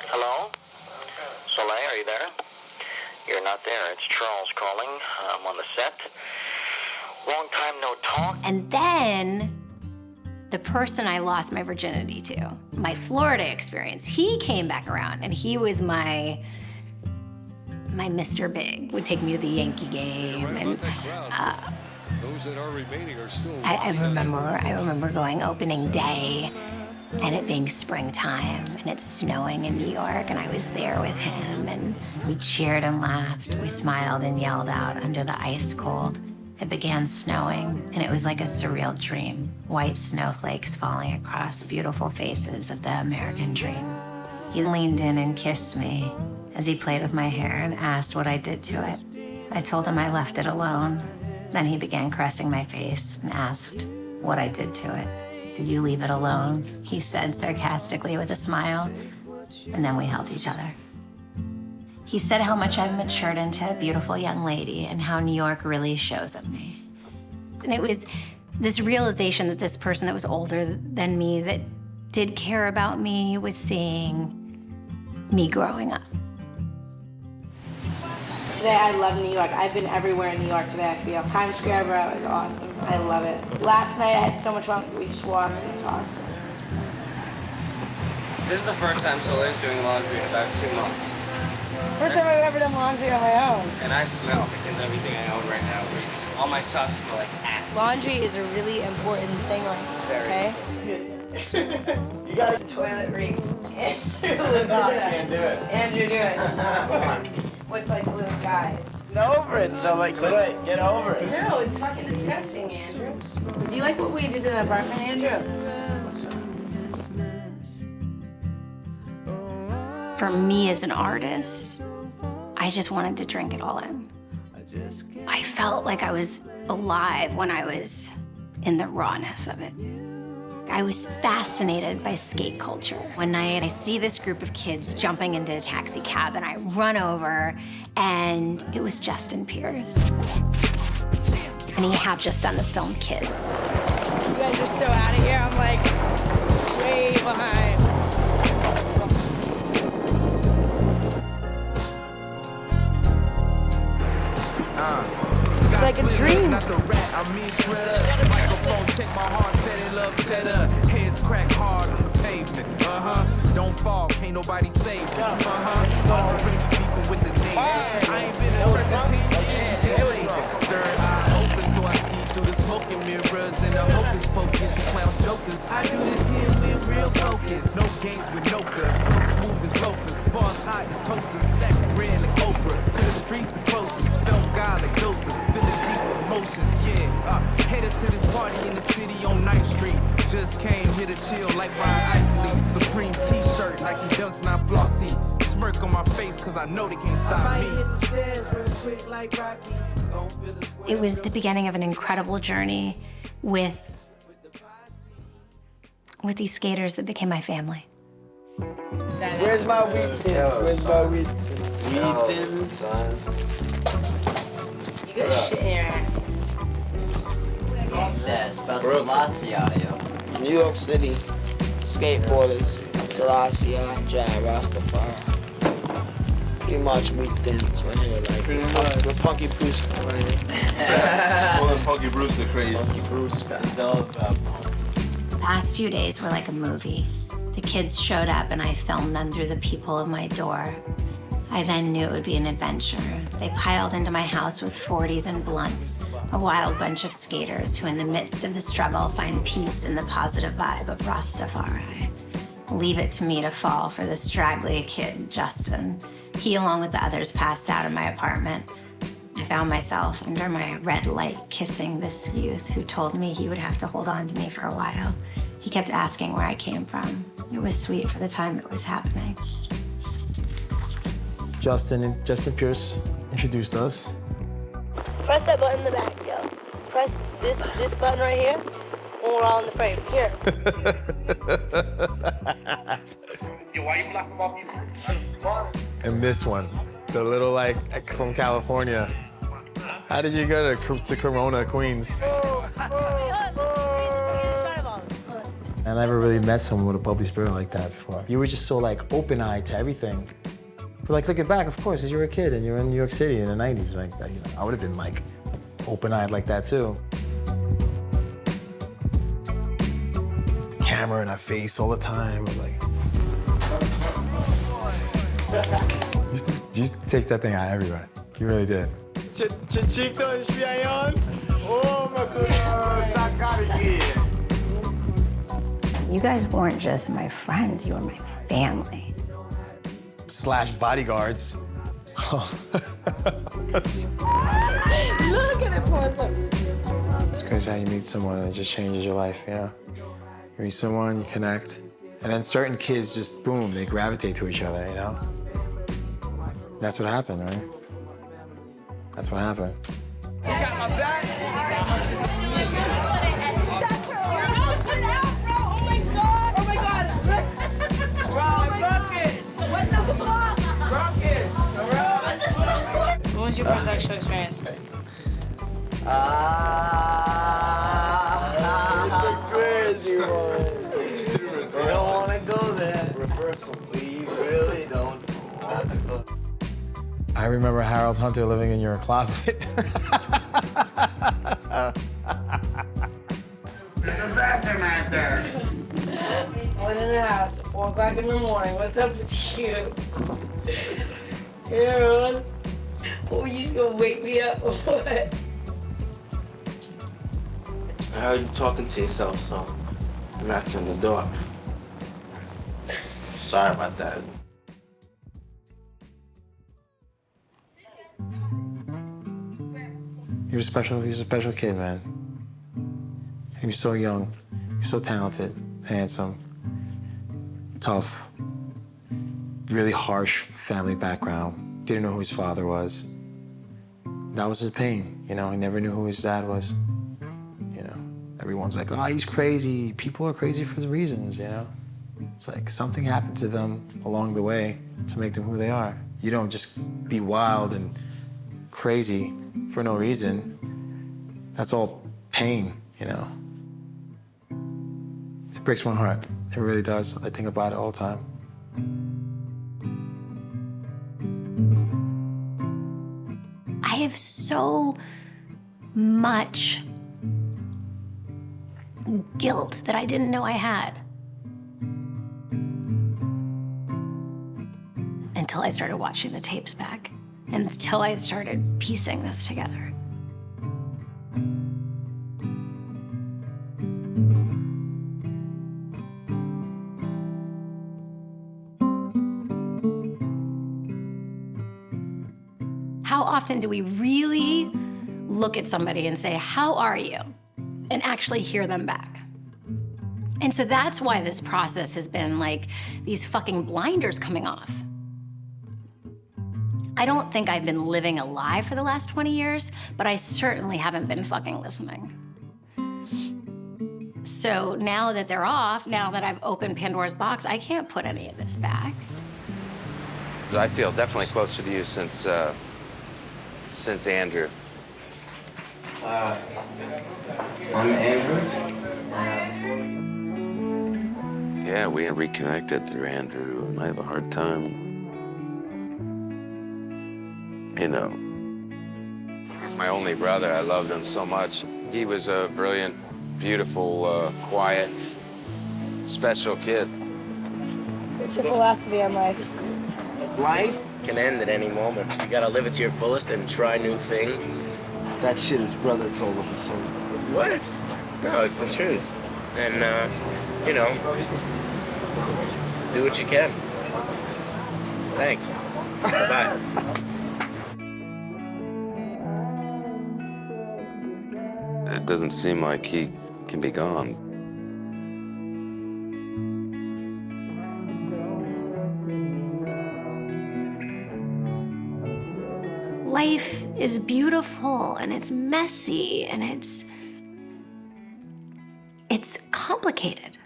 Hello? Soleil, are you there? You're not there. It's Charles calling. I'm on the set. Long time no talk. And then the person I lost my virginity to, my Florida experience, he came back around, and he was my Mr. Big. Would take me to the Yankee game, and those that are remaining are still. I remember going opening day, and it being springtime, and it's snowing in New York, and I was there with him, and we cheered and laughed, we smiled and yelled out under the ice cold. It began snowing, and it was like a surreal dream. White snowflakes falling across beautiful faces of the American dream. He leaned in and kissed me as he played with my hair and asked what I did to it. I told him I left it alone. Then he began caressing my face and asked what I did to it. Did you leave it alone? He said sarcastically with a smile, and then we held each other. He said how much I've matured into a beautiful young lady and how New York really shows up me. And it was this realization that this person that was older than me, that did care about me, was seeing me growing up. Today, I love New York. I've been everywhere in New York today, I feel. Times Square, bro, is awesome. I love it. Last night, I had so much fun. We just walked and talked. This is the first time Soleil's doing laundry in about 2 months. First time I've ever done laundry on my own. And I smell because everything I own right now reeks. All my socks smell like ass. Laundry is a really important thing, okay? You got Toilet reeks. Andrew, can't do it. Andrew, do it. What's like to live with guys? Get over it, Soleil, get over it. No, it's fucking disgusting, Andrew. Do you like what we did to the apartment, Andrew? For me as an artist, I just wanted to drink it all in. I felt like I was alive when I was in the rawness of it. I was fascinated by skate culture. One night, I see this group of kids jumping into a taxi cab, and I run over, and it was Justin Pierce. And he had just done this film, Kids. You guys are so out of here. I'm like way behind. Like a dream. Not the rat, I mean shredder. Microphone check, my heart said it love cheddar. Heads crack hard on the pavement. Don't fall, can't nobody save you. Already beefing with the neighbors. I ain't been in church in 10 years, you can't save it. Third eye open, so I see through the smoking mirrors and the hocus pocus. You clowns jokers. I do this here with real focus. No games with no good. Real smooth as loafers. Bars hot as toasters. Stack bread like Oprah. To the streets the closest. Felt God like Joseph. Feeling deep emotions, yeah. Headed to this party in the city on 9th Street. Just came here to chill like Ryan Isley. Supreme t-shirt, Nike Dunks, not flossy. Smirk on my face, cause I know they can't stop me. It was the beginning of an incredible journey with these skaters that became my family. Where's my wheat thins? Where's my wheat thins? Wheat thins? You got shit in your hand. New York City, skateboarders, Selassie, Jai, Rastafari. Pretty much wheat thins right here, like the Punky Brewster right here. Well, Punky Brewster crazy. Punky Brewster. The past few days were like a movie. The kids showed up and I filmed them through the peephole of my door. I then knew it would be an adventure. They piled into my house with 40s and blunts, a wild bunch of skaters who in the midst of the struggle find peace in the positive vibe of Rastafari. Leave it to me to fall for the straggly kid, Justin. He, along with the others, passed out in my apartment. I found myself under my red light kissing this youth who told me he would have to hold on to me for a while. He kept asking where I came from. It was sweet for the time it was happening. Justin Pierce introduced us. Press that button in the back, yo. Press this button right here when we're all in the frame. Here. And this one, the little like from California. How did you go to Corona, Queens? I never really met someone with a bubbly spirit like that before. You were just so like open-eyed to everything. But like looking back, of course, because you were a kid and you were in New York City in the 90s. Like, I would have been like open-eyed like that too. The camera in our face all the time. Like, you used to take that thing out everywhere. You really did. Chichito and Shiayon? Oh my goodness, I gotta get. You guys weren't just my friends, you were my family. / bodyguards. Look at it, poor look. It's crazy how you meet someone and it just changes your life, you know? You meet someone, you connect, and then certain kids just, boom, they gravitate to each other, you know? That's what happened, right? That's what happened. You got my back? your sexual experience? Crazy one. You don't want to go there. Reversal. We really don't want to go. I remember Harold Hunter living in your closet. Disaster master. One in the house at 4 o'clock in the morning. What's up with you? Harold. Oh, you just gonna wake me up or what? I heard you talking to yourself, so I knocked on the door. Sorry about that. You're a special kid, man. You're so young, you're so talented, handsome, tough, really harsh family background. Didn't know who his father was. That was his pain, you know, he never knew who his dad was. You know, everyone's like, oh, he's crazy. People are crazy for the reasons, you know? It's like something happened to them along the way to make them who they are. You don't just be wild and crazy for no reason. That's all pain, you know? It breaks my heart. It really does. I think about it all the time. I have so much guilt that I didn't know I had. Until I started watching the tapes back, and until I started piecing this together. How often do we really look at somebody and say, how are you? And actually hear them back? And so that's why this process has been like these fucking blinders coming off. I don't think I've been living a lie for the last 20 years, but I certainly haven't been fucking listening. So now that they're off, now that I've opened Pandora's box, I can't put any of this back. I feel definitely closer to you since Andrew. I'm Andrew. Yeah, we reconnected through Andrew, and I have a hard time. You know, he's my only brother. I loved him so much. He was a brilliant, beautiful, quiet, special kid. What's your philosophy on life? Life can end at any moment. You gotta live it to your fullest and try new things. That shit his brother told him. So. What? No, it's the truth. And, you know, do what you can. Thanks. Bye-bye. It doesn't seem like he can be gone. Life is beautiful and it's messy and it's complicated.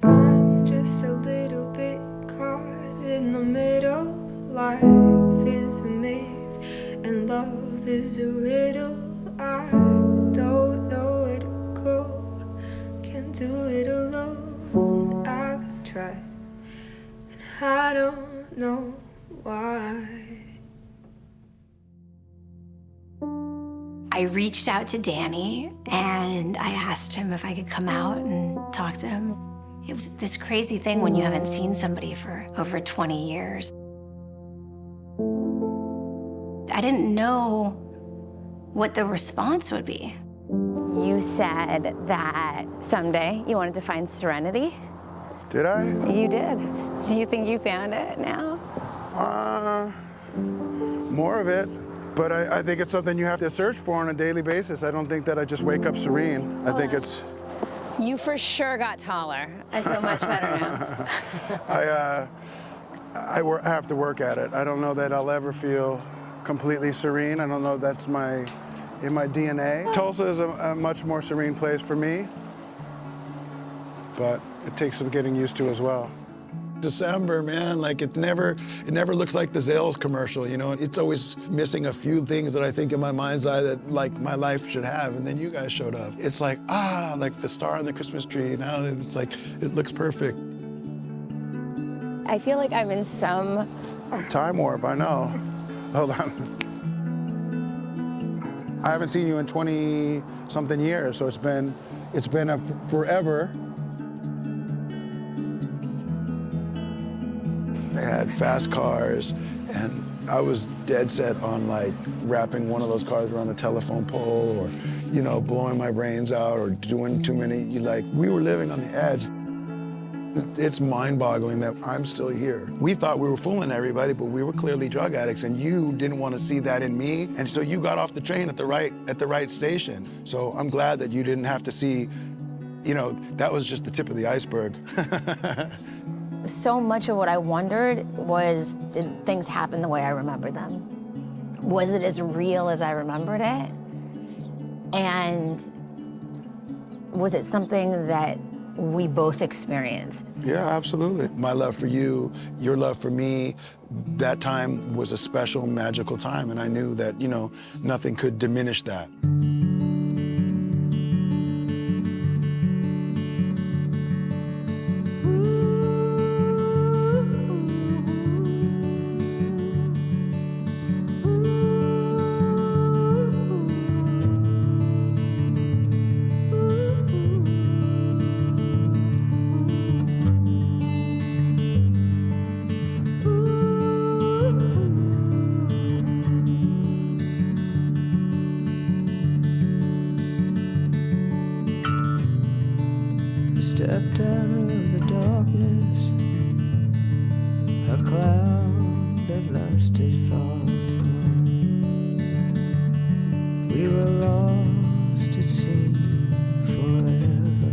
I'm just a little bit caught in the middle. Life is a maze and love is a riddle. I don't know where to go, can't do it alone. I've tried and I don't know why. I reached out to Danny and I asked him if I could come out and talk to him. It was this crazy thing when you haven't seen somebody for over 20 years. I didn't know what the response would be. You said that someday you wanted to find serenity. Did I? You did. Do you think you found it now? More of it. But I think it's something you have to search for on a daily basis. I don't think that I just wake up serene. I think it's... You for sure got taller. I feel much better now. I have to work at it. I don't know that I'll ever feel completely serene. I don't know if that's in my DNA. Tulsa is a much more serene place for me, but it takes some getting used to as well. December, man, like it never looks like the Zales commercial, you know? It's always missing a few things that I think in my mind's eye that like my life should have, and then you guys showed up. It's like, like the star on the Christmas tree. Now it's like, it looks perfect. I feel like I'm in some... Time warp, I know. Hold on. I haven't seen you in 20-something years, so it's been a forever. They had fast cars, and I was dead set on like wrapping one of those cars around a telephone pole, or, you know, blowing my brains out, or doing too many. We were living on the edge. It's mind-boggling that I'm still here. We thought we were fooling everybody, but we were clearly drug addicts, and you didn't want to see that in me, and so you got off the train at the right station. So I'm glad that you didn't have to see, you know, that was just the tip of the iceberg. So much of what I wondered was, did things happen the way I remember them? Was it as real as I remembered it? And was it something that we both experienced? Yeah, absolutely. My love for you, your love for me, that time was a special, magical time, and I knew that, you know, nothing could diminish that. Stepped out of the darkness, a cloud that lasted far too long. We were lost at sea forever.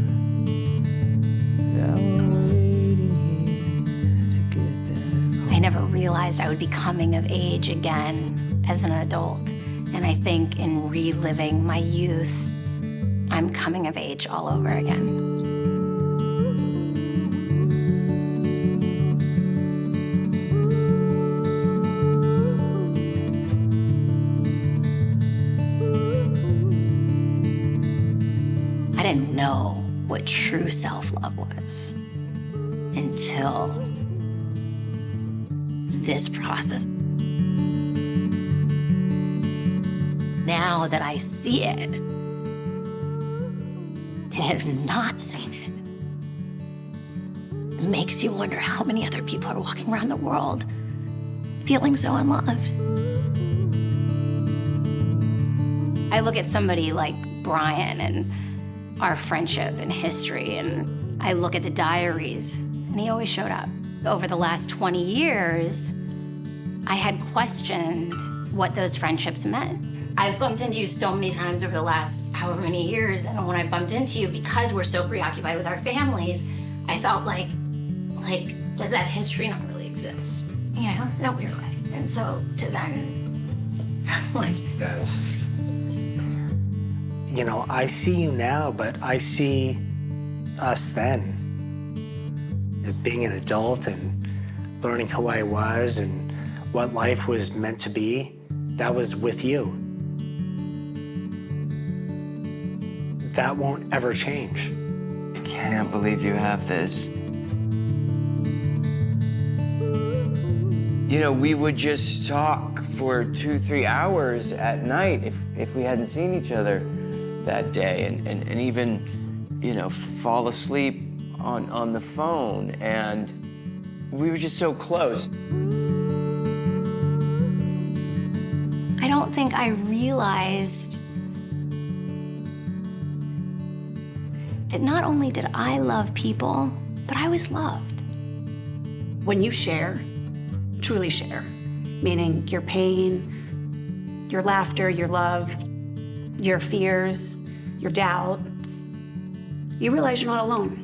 Now we're waiting here to get back. I never realized I would be coming of age again as an adult. And I think in reliving my youth, I'm coming of age all over again. I didn't know what true self-love was until this process. Now that I see it, to have not seen it makes you wonder how many other people are walking around the world feeling so unloved. I look at somebody like Brian and our friendship and history, and I look at the diaries, and he always showed up. Over the last 20 years, I had questioned what those friendships meant. I've bumped into you so many times over the last however many years, and when I bumped into you, because we're so preoccupied with our families, I felt like, does that history not really exist? You know, in a weird way. And so to then, like, It does. You know, I see you now, but I see us then. Being an adult and learning who I was and what life was meant to be, that was with you. That won't ever change. I can't believe you have this. You know, we would just talk for 2-3 hours at night if we hadn't seen each other that day, and even, you know, fall asleep on the phone, and we were just so close. I don't think I realized that not only did I love people, but I was loved. When you share, truly share, meaning your pain, your laughter, your love, your fears, your doubt, you realize you're not alone.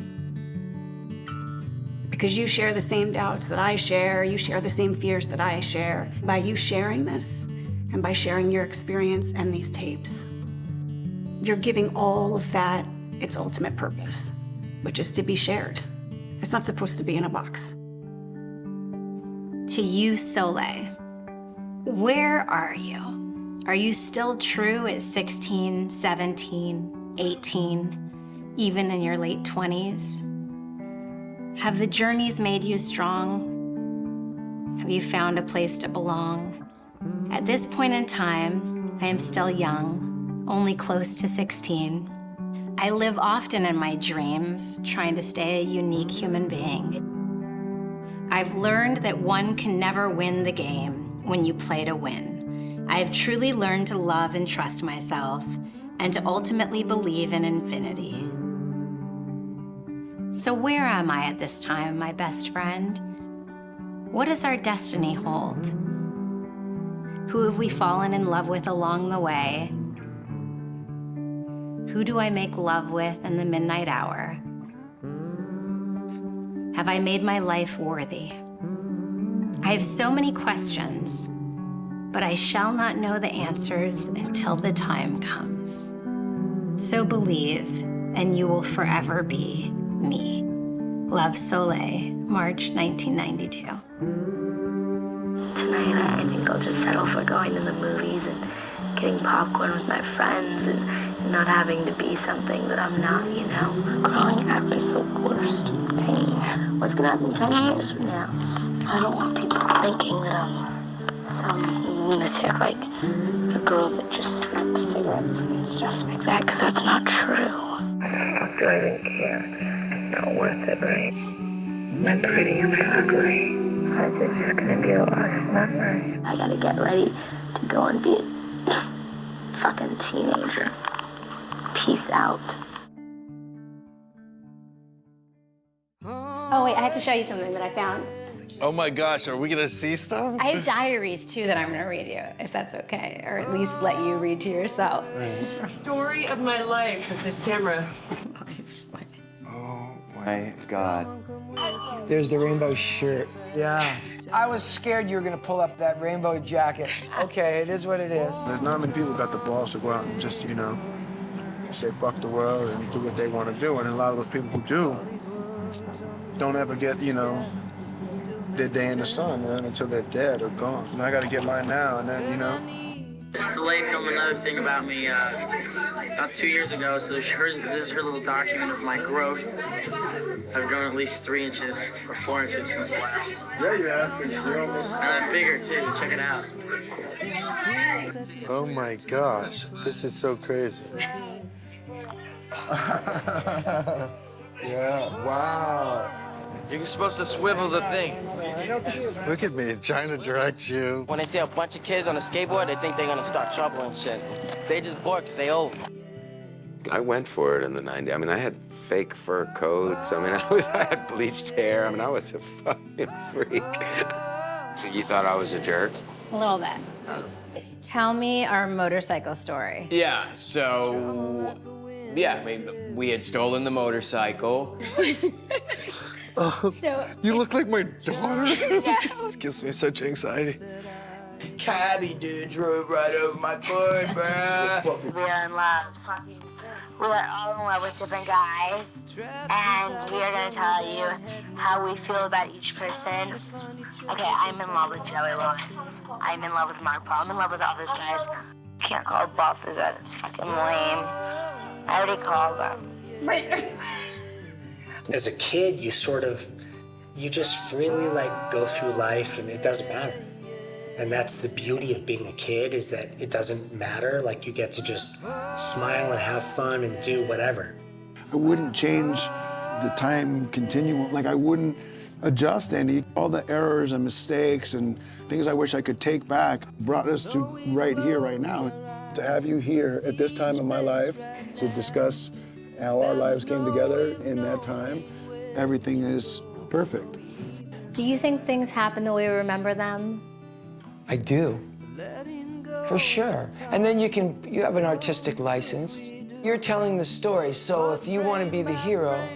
Because you share the same doubts that I share, you share the same fears that I share. By you sharing this, and by sharing your experience and these tapes, you're giving all of that its ultimate purpose, which is to be shared. It's not supposed to be in a box. To you, Soleil, where are you? Are you still true at 16, 17, 18, even in your late 20s? Have the journeys made you strong? Have you found a place to belong? At this point in time, I am still young, only close to 16. I live often in my dreams, trying to stay a unique human being. I've learned that one can never win the game when you play to win. I have truly learned to love and trust myself, and to ultimately believe in infinity. So where am I at this time, my best friend? What does our destiny hold? Who have we fallen in love with along the way? Who do I make love with in the midnight hour? Have I made my life worthy? I have so many questions, but I shall not know the answers until the time comes. So believe, and you will forever be me. Love, Soleil, March 1992. Tonight, I think I'll just settle for going to the movies and getting popcorn with my friends and not having to be something that I'm not, you know? Growing up is the worst pain. What's gonna happen 10 years from now? I don't want people thinking that I'm some lunatic, like a girl that just smokes cigarettes and stuff like that, because that's not true. What do I even care? It's not worth it, right? I'm pretty, I'm ugly. It's just gonna be a lost memory. I gotta get ready to go and be a fucking teenager. Peace out. Oh wait, I have to show you something that I found. Oh my gosh, are we gonna see stuff? I have diaries too that I'm gonna read you, if that's okay, or at least let you read to yourself. Story of my life with this camera. Oh my God. There's the rainbow shirt. Yeah. I was scared you were gonna pull up that rainbow jacket. Okay, it is what it is. There's not many people got the balls to go out and just, you know, say fuck the world and do what they want to do. And a lot of those people who do don't ever get, you know, their day in the sun, man, until they're dead or gone. And I got to get mine now, and then, you know. Soleil filmed another thing about me about 2 years ago, so this is her little document of my growth. I've grown at least 3 inches or 4 inches since last. Yeah. You're almost... And I'm bigger too, check it out. Oh my gosh, this is so crazy. Yeah, wow. You're supposed to swivel the thing. Look at me, trying to direct you. When they see a bunch of kids on a skateboard, they think they're gonna start trouble and shit. They just bored because they old. I went for it in the 90s. I mean, I had fake fur coats. I mean, I had bleached hair. I mean, I was a fucking freak. So you thought I was a jerk? A little bit. Tell me our motorcycle story. Yeah, so, yeah, I mean, we had stolen the motorcycle. Oh, So you look like my daughter. This gives me such anxiety. Cabby dude drove right over my foot, bruh. We are in love. We are all in love with different guys. And we are going to tell you how we feel about each person. Okay, I'm in love with Joey Lewis. I'm in love with Mark Paul. I'm in love with all those guys. You can't call Balthazar. That's fucking lame. I already called them. As a kid, you just freely go through life and it doesn't matter. And that's the beauty of being a kid, is that it doesn't matter. Like, you get to just smile and have fun and do whatever. I wouldn't change the time continuum. Like, I wouldn't adjust any. All the errors and mistakes and things I wish I could take back brought us to right here, right now. To have you here at this time in my life to discuss how our lives came together in that time, everything is perfect. Do you think things happen the way we remember them? I do, for sure. And then you have an artistic license. You're telling the story, so if you want to be the hero,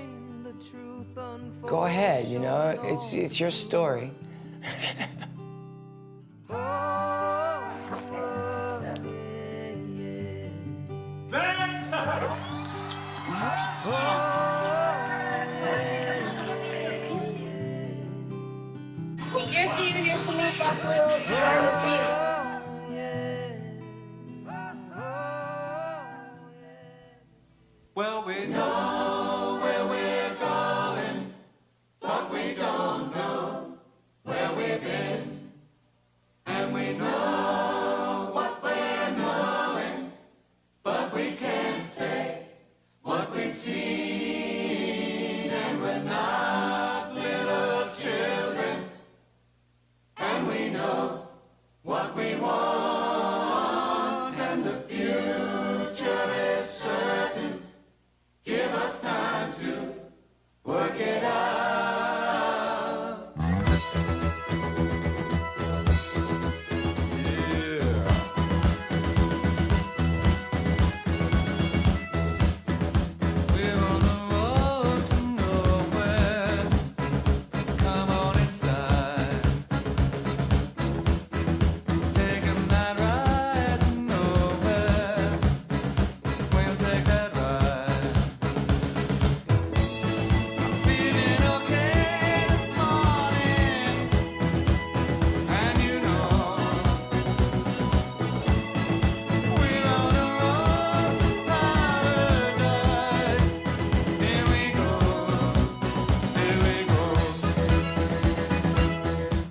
go ahead, you know, it's your story. Here's to you, here's to Well, we know where we're going, but we don't know where we've been. And we know what we're knowing, but we can't say what we've seen. And we're not little children, and we know what we want, and the future is certain. Give us time to work it out. We're on the road to nowhere. Come on inside. Taking that ride to nowhere. We'll take that ride. Feeling okay this morning, and you know we're on the road to paradise. Here we go, here we go.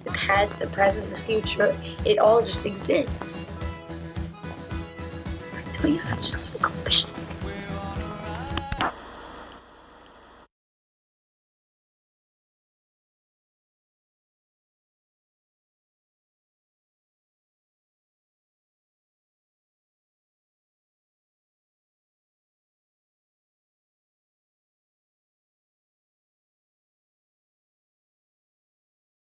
The past, the present, the future, it all just exists. I tell you, I just gotta go back.